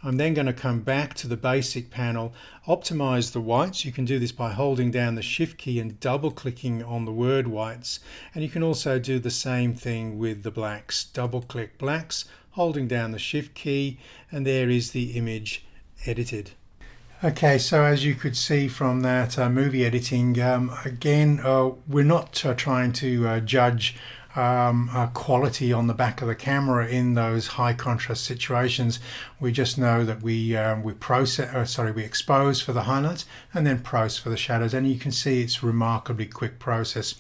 I'm then going to come back to the basic panel, optimize the whites. You can do this by holding down the shift key and double clicking on the word whites, and you can also do the same thing with the blacks. Double click blacks, holding down the shift key, and there is the image edited. Okay, so as you could see from that movie editing, again, we're not trying to judge quality on the back of the camera in those high contrast situations. We just know that we expose for the highlights and then pros for the shadows, and you can see it's a remarkably quick process.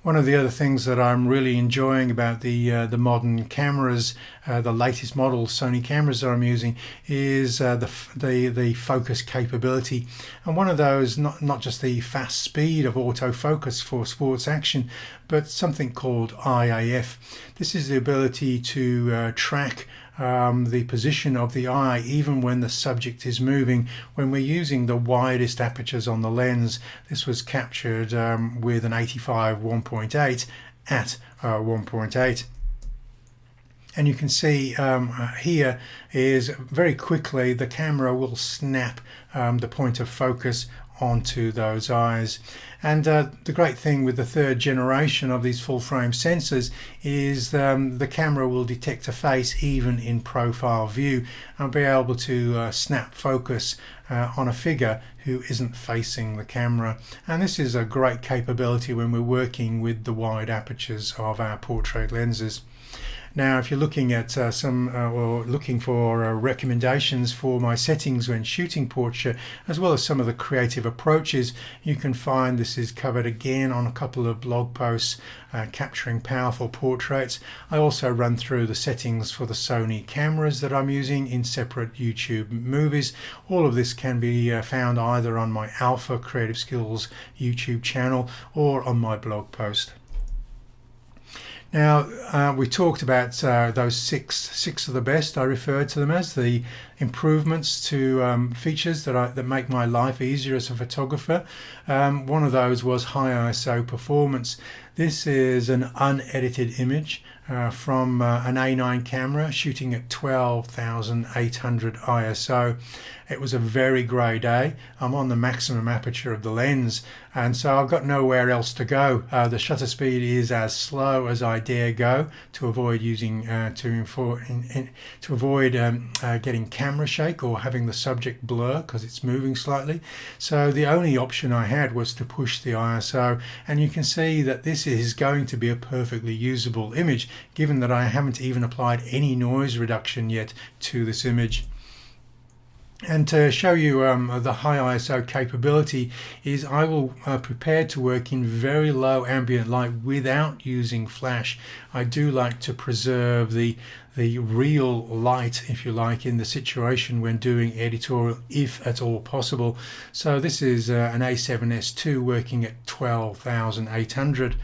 One of the other things that I'm really enjoying about the modern cameras, the latest model Sony cameras that I'm using, is the focus capability. And one of those, not just the fast speed of autofocus for sports action, but something called IAF. This is the ability to track the position of the eye even when the subject is moving when we're using the widest apertures on the lens. This was captured with an 85 1.8 at 1.8. And you can see here is very quickly the camera will snap the point of focus onto those eyes. And the great thing with the third generation of these full frame sensors is the camera will detect a face even in profile view and be able to snap focus on a figure who isn't facing the camera. And this is a great capability when we're working with the wide apertures of our portrait lenses. Now, if you're looking at or looking for recommendations for my settings when shooting portrait, as well as some of the creative approaches, you can find this is covered again on a couple of blog posts capturing powerful portraits. I also run through the settings for the Sony cameras that I'm using in separate YouTube movies. All of this can be found either on my Alpha Creative Skills YouTube channel or on my blog post. Now, we talked about those six of the best. I referred to them as the improvements to features that make my life easier as a photographer. One of those was high ISO performance. This is an unedited image from an A9 camera shooting at 12,800 ISO. It was a very grey day. I'm on the maximum aperture of the lens, and so I've got nowhere else to go. The shutter speed is as slow as I dare go to avoid using to avoid getting camera shake or having the subject blur because it's moving slightly. So the only option I had was to push the ISO, and you can see that this is going to be a perfectly usable image, given that I haven't even applied any noise reduction yet to this image. And to show you the high ISO capability is I will prepare to work in very low ambient light without using flash. I do like to preserve the real light, if you like, in the situation when doing editorial, if at all possible. So this is an A7S II working at 12,800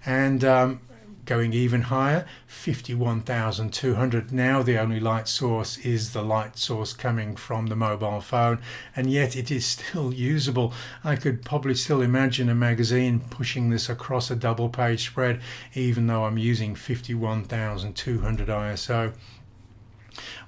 and going even higher, 51,200. Now the only light source is the light source coming from the mobile phone, and yet it is still usable. I could probably still imagine a magazine pushing this across a double page spread, even though I'm using 51,200 ISO.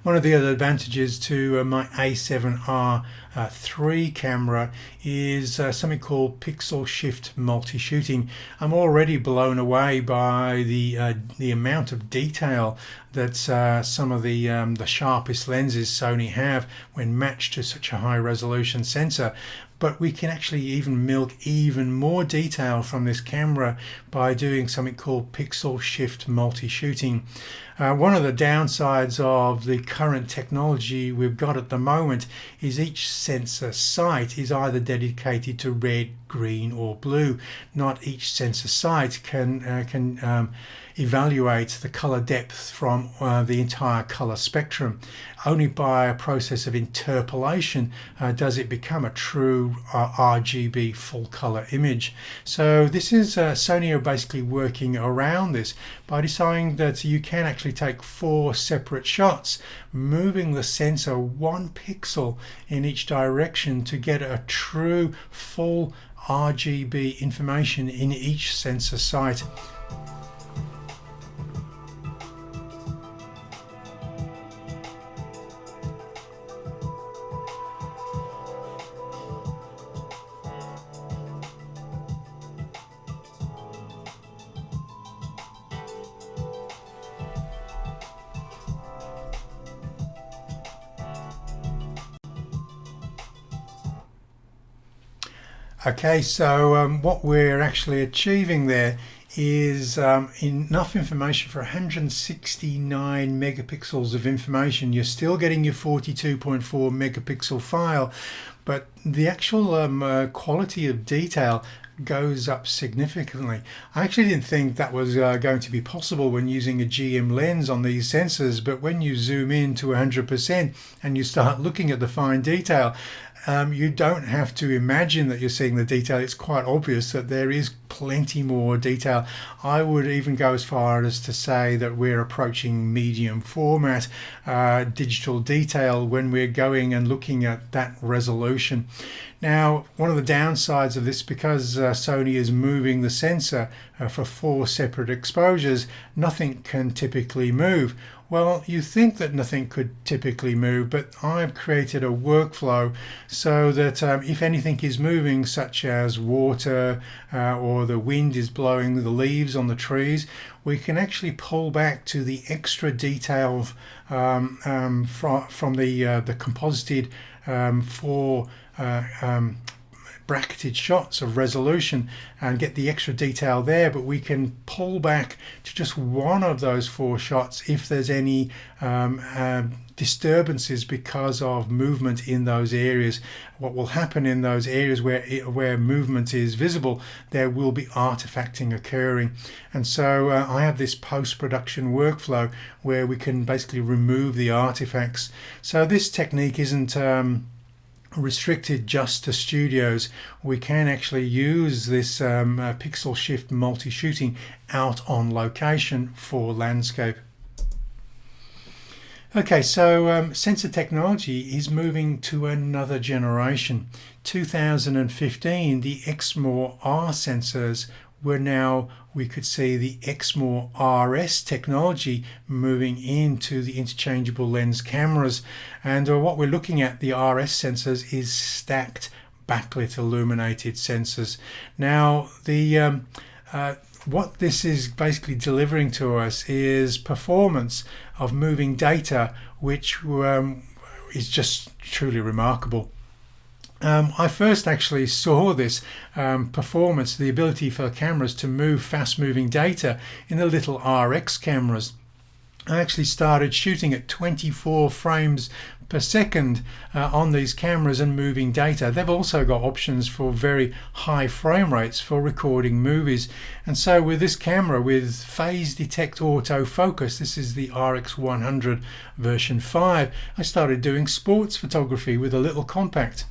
One of the other advantages to my A7R3 camera is something called pixel shift multi-shooting. I'm already blown away by the amount of detail that some of the sharpest lenses Sony have when matched to such a high resolution sensor. But we can actually even milk even more detail from this camera by doing something called pixel shift multi-shooting. One of the downsides of the current technology we've got at the moment is each sensor site is either dedicated to red, green or blue. Not each sensor site can evaluate the color depth from the entire color spectrum. Only by a process of interpolation does it become a true RGB full color image. So this is Sony are basically working around this by deciding that you can actually take 4 separate shots, moving the sensor 1 pixel in each direction to get a true full RGB information in each sensor site. Okay, so what we're actually achieving there is enough information for 169 megapixels of information. You're still getting your 42.4 megapixel file, but the actual quality of detail goes up significantly. I actually didn't think that was going to be possible when using a GM lens on these sensors, but when you zoom in to 100% and you start looking at the fine detail, you don't have to imagine that you're seeing the detail. It's quite obvious that there is plenty more detail. I would even go as far as to say that we're approaching medium format digital detail when we're going and looking at that resolution. Now, one of the downsides of this, because Sony is moving the sensor for 4 separate exposures, nothing can typically move. Well, you think that nothing could typically move, but I've created a workflow so that if anything is moving, such as water or the wind is blowing the leaves on the trees, we can actually pull back to the extra detail from the composited 4 bracketed shots of resolution and get the extra detail there, but we can pull back to just one of those 4 shots if there's any disturbances because of movement in those areas. What will happen in those areas where movement is visible, there will be artifacting occurring. And so I have this post-production workflow where we can basically remove the artifacts. So this technique isn't restricted just to studios. We can actually use this pixel shift multi-shooting out on location for landscape. Okay, so sensor technology is moving to another generation. 2015, the Exmor R sensors were now, we could see the Exmor RS technology moving into the interchangeable lens cameras. And what we're looking at, the RS sensors, is stacked backlit illuminated sensors. Now, the what this is basically delivering to us is performance of moving data, which is just truly remarkable. I first actually saw this performance, the ability for cameras to move fast-moving data, in the little RX cameras. I actually started shooting at 24 frames per second on these cameras and moving data. They've also got options for very high frame rates for recording movies. And so with this camera, with phase detect autofocus, this is the RX100 version 5, I started doing sports photography with a little compact.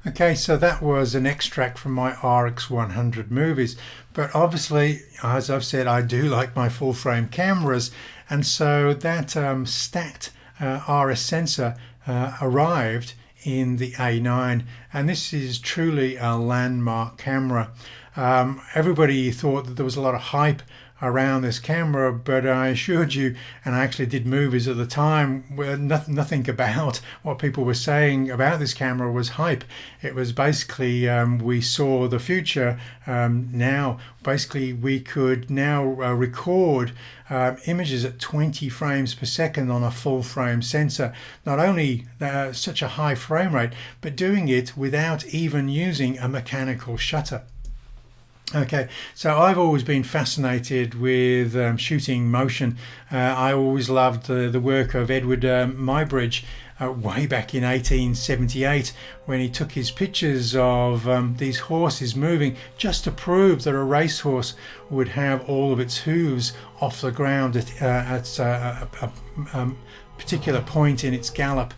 Okay, so that was an extract from my RX100 movies, but obviously, as I've said, I do like my full frame cameras, and so that stacked RS sensor arrived in the A9, and this is truly a landmark camera. Everybody thought that there was a lot of hype around this camera, but I assured you, and I actually did movies at the time, where nothing about what people were saying about this camera was hype. It was basically we saw the future. Now basically we could now record images at 20 frames per second on a full frame sensor. Not only such a high frame rate, but doing it without even using a mechanical shutter. Okay, so I've always been fascinated with shooting motion. I always loved the work of Edward Muybridge way back in 1878 when he took his pictures of these horses moving just to prove that a racehorse would have all of its hooves off the ground at a particular point in its gallop.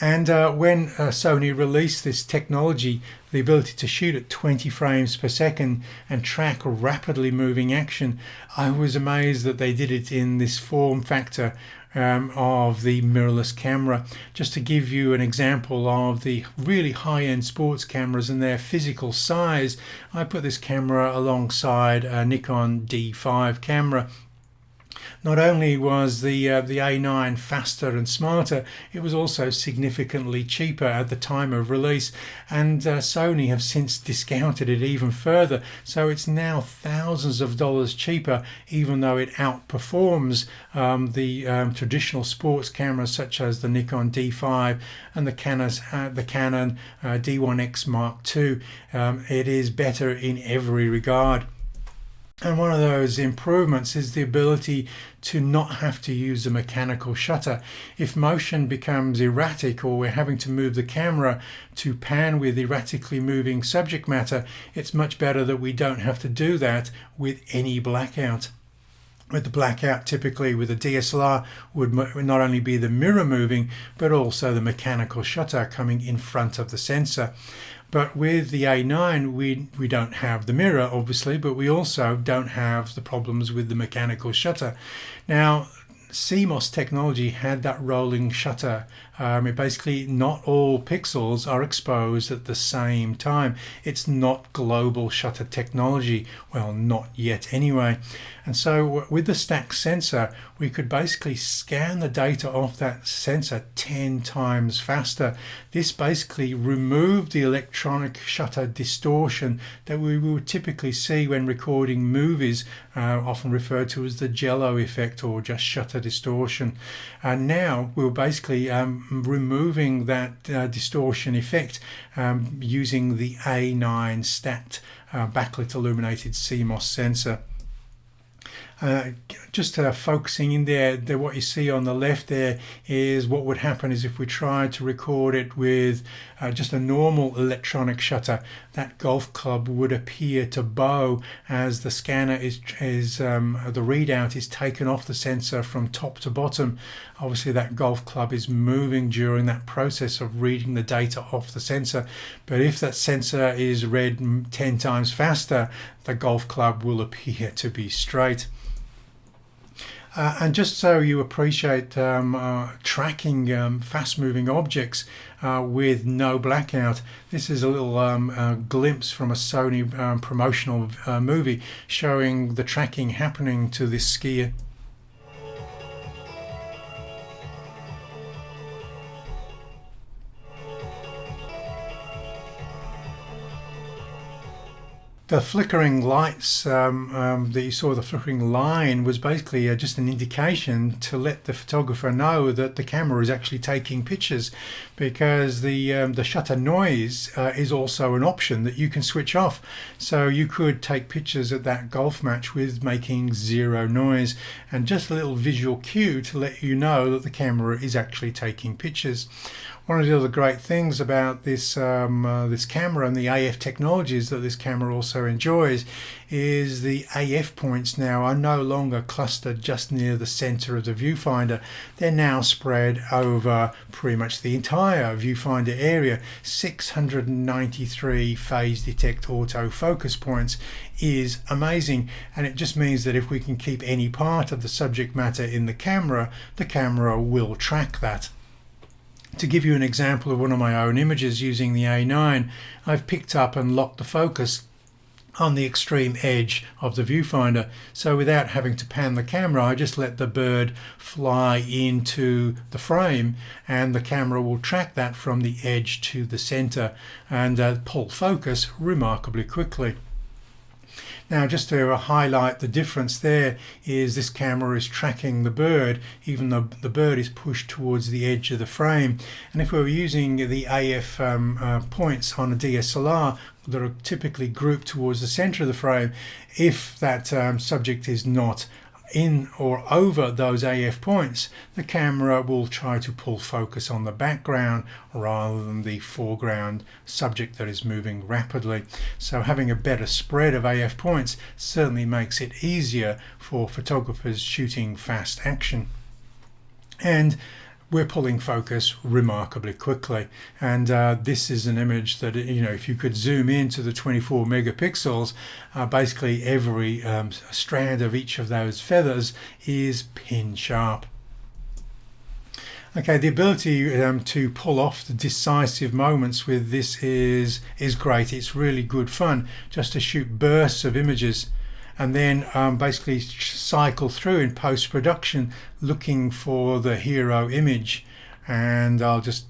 And when Sony released this technology, the ability to shoot at 20 frames per second and track rapidly moving action, I was amazed that they did it in this form factor of the mirrorless camera. Just to give you an example of the really high-end sports cameras and their physical size, I put this camera alongside a Nikon D5 camera. Not only was the A9 faster and smarter, it was also significantly cheaper at the time of release, and Sony have since discounted it even further, so it's now thousands of dollars cheaper, even though it outperforms the traditional sports cameras such as the Nikon D5 and the Canon D1X Mark II. It is better in every regard. And one of those improvements is the ability to not have to use a mechanical shutter. If motion becomes erratic or we're having to move the camera to pan with erratically moving subject matter, it's much better that we don't have to do that with any blackout. With the blackout, typically with a DSLR, would not only be the mirror moving, but also the mechanical shutter coming in front of the sensor. But with the A9, we don't have the mirror, obviously, but we also don't have the problems with the mechanical shutter. Now, CMOS technology had that rolling shutter. Basically, not all pixels are exposed at the same time. It's not global shutter technology. Well, not yet anyway. And so with the stack sensor, we could basically scan the data off that sensor 10 times faster. This basically removed the electronic shutter distortion that we would typically see when recording movies, often referred to as the jello effect or just shutter distortion. And now we're basically removing that distortion effect using the A9 stacked backlit-illuminated CMOS sensor. Just focusing in there, what you see on the left there is what would happen is if we tried to record it with just a normal electronic shutter, that golf club would appear to bow as the scanner the readout is taken off the sensor from top to bottom. Obviously that golf club is moving during that process of reading the data off the sensor, but if that sensor is read 10 times faster, the golf club will appear to be straight. And just so you appreciate tracking fast-moving objects with no blackout, this is a little glimpse from a Sony promotional movie showing the tracking happening to this skier. The flickering lights that you saw, the flickering line, was basically just an indication to let the photographer know that the camera is actually taking pictures, because the shutter noise is also an option that you can switch off. So you could take pictures at that golf match with making zero noise, and just a little visual cue to let you know that the camera is actually taking pictures. One of the other great things about this this camera and the AF technologies that this camera also enjoys is the AF points now are no longer clustered just near the center of the viewfinder. They're now spread over pretty much the entire viewfinder area. 693 phase detect autofocus points is amazing, and it just means that if we can keep any part of the subject matter in the camera will track that. To give you an example of one of my own images using the A9, I've picked up and locked the focus on the extreme edge of the viewfinder, so without having to pan the camera, I just let the bird fly into the frame and the camera will track that from the edge to the center and pull focus remarkably quickly. Now, just to highlight the difference there is this camera is tracking the bird even though the bird is pushed towards the edge of the frame. And if we were using the AF points on a DSLR that are typically grouped towards the center of the frame, if that subject is not in or over those AF points, the camera will try to pull focus on the background rather than the foreground subject that is moving rapidly. So having a better spread of AF points certainly makes it easier for photographers shooting fast action. And we're pulling focus remarkably quickly, and this is an image that, you know, if you could zoom into the 24 megapixels, basically every strand of each of those feathers is pin sharp. Okay, the ability to pull off the decisive moments with this is great. It's really good fun just to shoot bursts of images and then basically cycle through in post-production looking for the hero image. And I'll just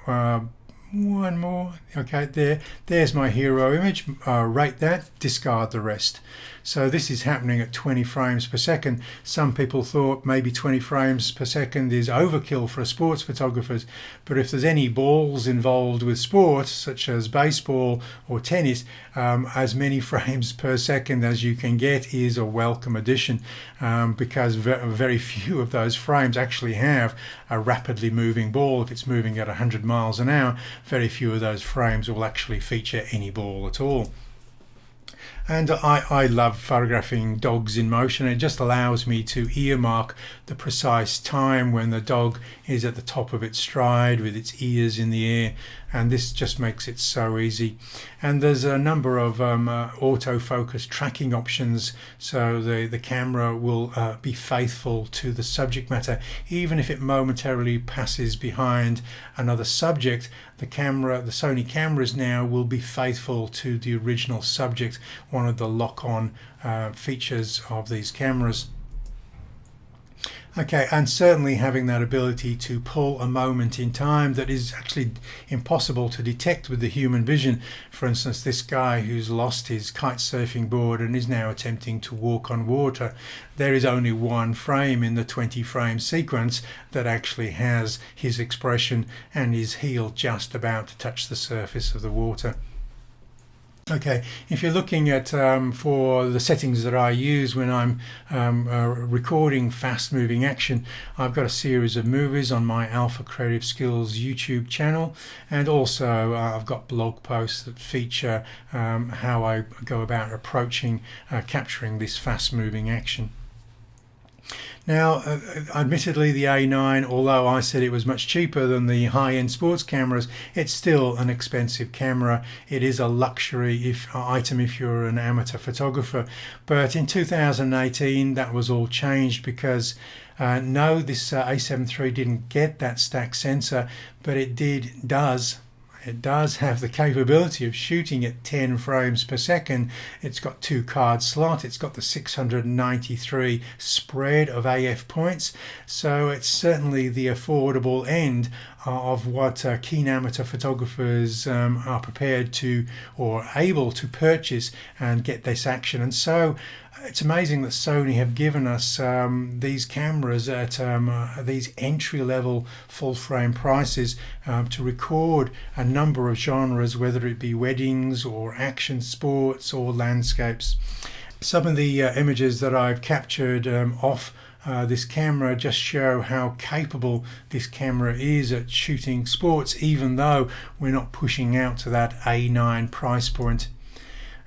one more. Okay, there's my hero image. Rate that, discard the rest. So this is happening at 20 frames per second. Some people thought maybe 20 frames per second is overkill for a sports photographer, but if there's any balls involved with sports, such as baseball or tennis, as many frames per second as you can get is a welcome addition, because very few of those frames actually have a rapidly moving ball. If it's moving at 100 miles an hour, very few of those frames will actually feature any ball at all. And I love photographing dogs in motion. It just allows me to earmark the precise time when the dog is at the top of its stride with its ears in the air, and this just makes it so easy. And there's a number of autofocus tracking options, so the camera will be faithful to the subject matter. Even if it momentarily passes behind another subject, the Sony cameras now will be faithful to the original subject, one of the lock-on features of these cameras. Okay, and certainly having that ability to pull a moment in time that is actually impossible to detect with the human vision. For instance, this guy who's lost his kite surfing board and is now attempting to walk on water. There is only one frame in the 20 frame sequence that actually has his expression and his heel just about to touch the surface of the water. Okay, if you're looking at for the settings that I use when I'm recording fast-moving action, I've got a series of movies on my Alpha Creative Skills YouTube channel, and also I've got blog posts that feature how I go about approaching capturing this fast-moving action. Now, admittedly, the A9, although I said it was much cheaper than the high-end sports cameras, it's still an expensive camera. It is a luxury item if you're an amateur photographer. But in 2018, that was all changed because no, this A7 III didn't get that stack sensor, but it does have the capability of shooting at 10 frames per second. It's got 2 card slot, it's got the 693 spread of AF points, so it's certainly the affordable end of what keen amateur photographers are prepared to or able to purchase and get this action. And so it's amazing that Sony have given us these cameras at these entry-level full-frame prices to record a number of genres, whether it be weddings or action sports or landscapes. Some of the images that I've captured off this camera just show how capable this camera is at shooting sports, even though we're not pushing out to that A9 price point.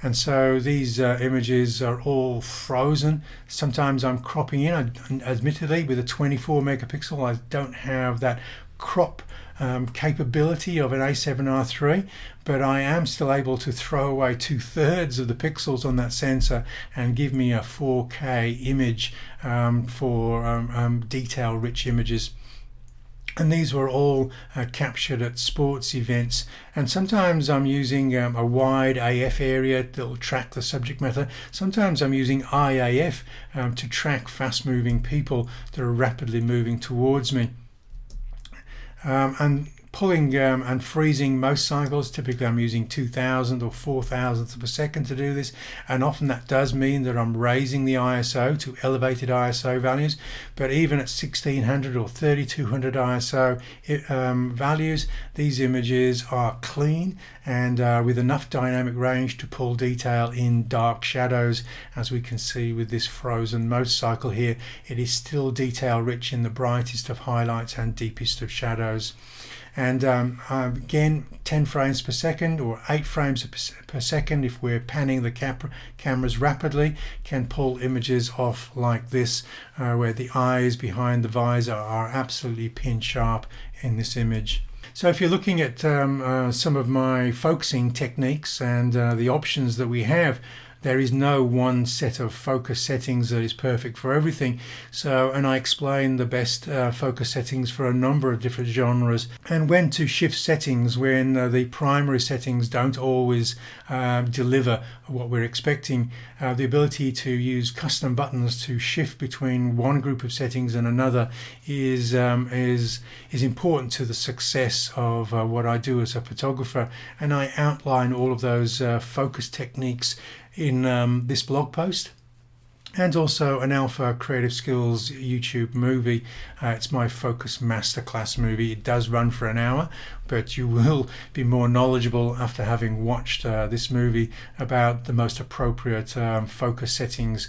And so these images are all frozen. Sometimes I'm cropping in, admittedly with a 24 megapixel I don't have that crop capability of an A7R3, but I am still able to throw away 2/3 of the pixels on that sensor and give me a 4K image for detail-rich images. And these were all captured at sports events, and sometimes I'm using a wide AF area that will track the subject matter. Sometimes I'm using IAF to track fast moving people that are rapidly moving towards me. And pulling and freezing most cycles. Typically I'm using 2000 or 4000 per second to do this, and often that does mean that I'm raising the ISO to elevated ISO values. But even at 1600 or 3200 ISO values, these images are clean and with enough dynamic range to pull detail in dark shadows. As we can see with this frozen most cycle here, it is still detail rich in the brightest of highlights and deepest of shadows. And again, 10 frames per second or 8 frames per second, if we're panning the cameras rapidly, can pull images off like this, where the eyes behind the visor are absolutely pin sharp in this image. So if you're looking at some of my focusing techniques and the options that we have, there is no one set of focus settings that is perfect for everything. And I explain the best focus settings for a number of different genres, and when to shift settings when the primary settings don't always deliver what we're expecting. The ability to use custom buttons to shift between one group of settings and another is important to the success of what I do as a photographer, and I outline all of those focus techniques in this blog post, and also an Alpha Creative Skills YouTube movie. It's my focus masterclass movie. It does run for an hour, but you will be more knowledgeable after having watched this movie about the most appropriate focus settings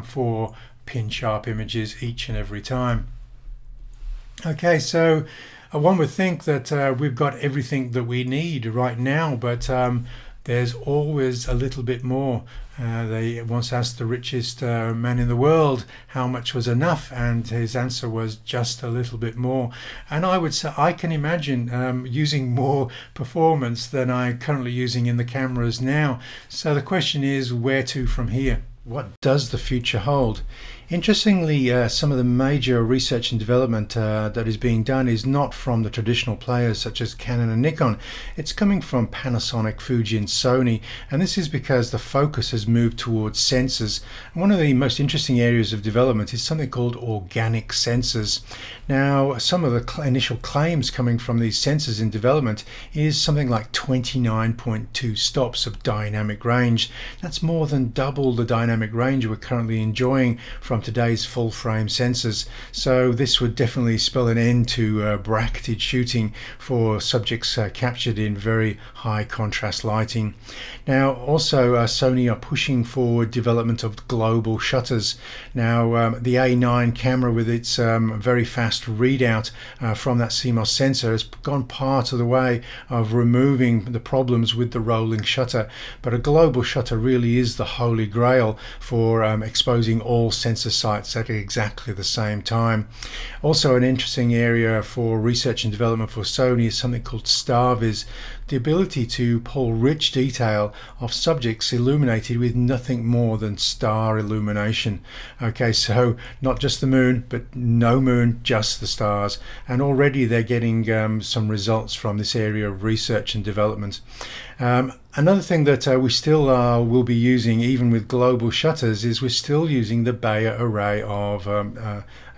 for pin sharp images each and every time. Okay, so one would think that we've got everything that we need right now, but there's always a little bit more. They once asked the richest man in the world how much was enough, and his answer was just a little bit more. And I would say I can imagine using more performance than I'm currently using in the cameras now. So the question is, where to from here? What does the future hold? Interestingly, some of the major research and development that is being done is not from the traditional players such as Canon and Nikon. It's coming from Panasonic, Fuji and Sony, and this is because the focus has moved towards sensors. And one of the most interesting areas of development is something called organic sensors. Now, some of the initial claims coming from these sensors in development is something like 29.2 stops of dynamic range. That's more than double the dynamic range we're currently enjoying from today's full frame sensors. So this would definitely spell an end to bracketed shooting for subjects captured in very high contrast lighting. Now also Sony are pushing forward development of global shutters. Now the A9 camera with its very fast readout from that CMOS sensor has gone part of the way of removing the problems with the rolling shutter, but a global shutter really is the holy grail for exposing all sensor sites at exactly the same time. Also an interesting area for research and development for Sony is something called StarVis, the ability to pull rich detail of subjects illuminated with nothing more than star illumination. Okay, so not just the moon, but no moon, just the stars. And already they're getting some results from this area of research and development. Another thing that we still will be using, even with global shutters, is we're still using the Bayer array of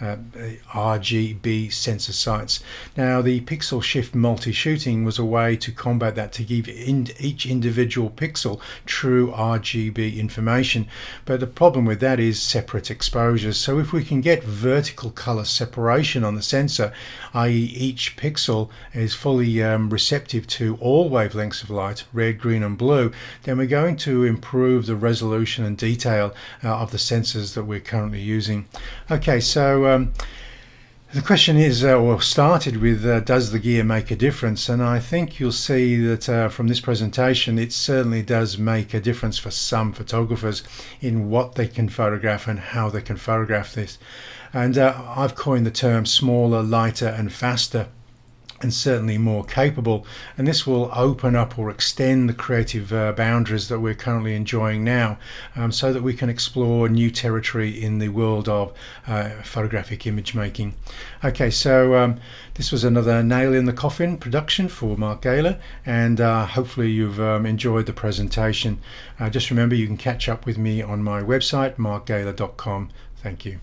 RGB sensor sites. Now, the pixel shift multi-shooting was a way to combat that, to give each individual pixel true RGB information. But the problem with that is separate exposures. So if we can get vertical color separation on the sensor, i.e. each pixel is fully receptive to all wavelengths of light, red, green and blue, then we're going to improve the resolution and detail of the sensors that we're currently using. Okay, so the question is, or started with, does the gear make a difference? And I think you'll see that from this presentation, it certainly does make a difference for some photographers in what they can photograph and how they can photograph this. And I've coined the term smaller, lighter and faster, and certainly more capable, and this will open up or extend the creative boundaries that we're currently enjoying now, so that we can explore new territory in the world of photographic image making. Okay, so this was another nail in the coffin production for Mark Gaylor, and hopefully you've enjoyed the presentation. Just remember, you can catch up with me on my website, markgaylor.com. Thank you.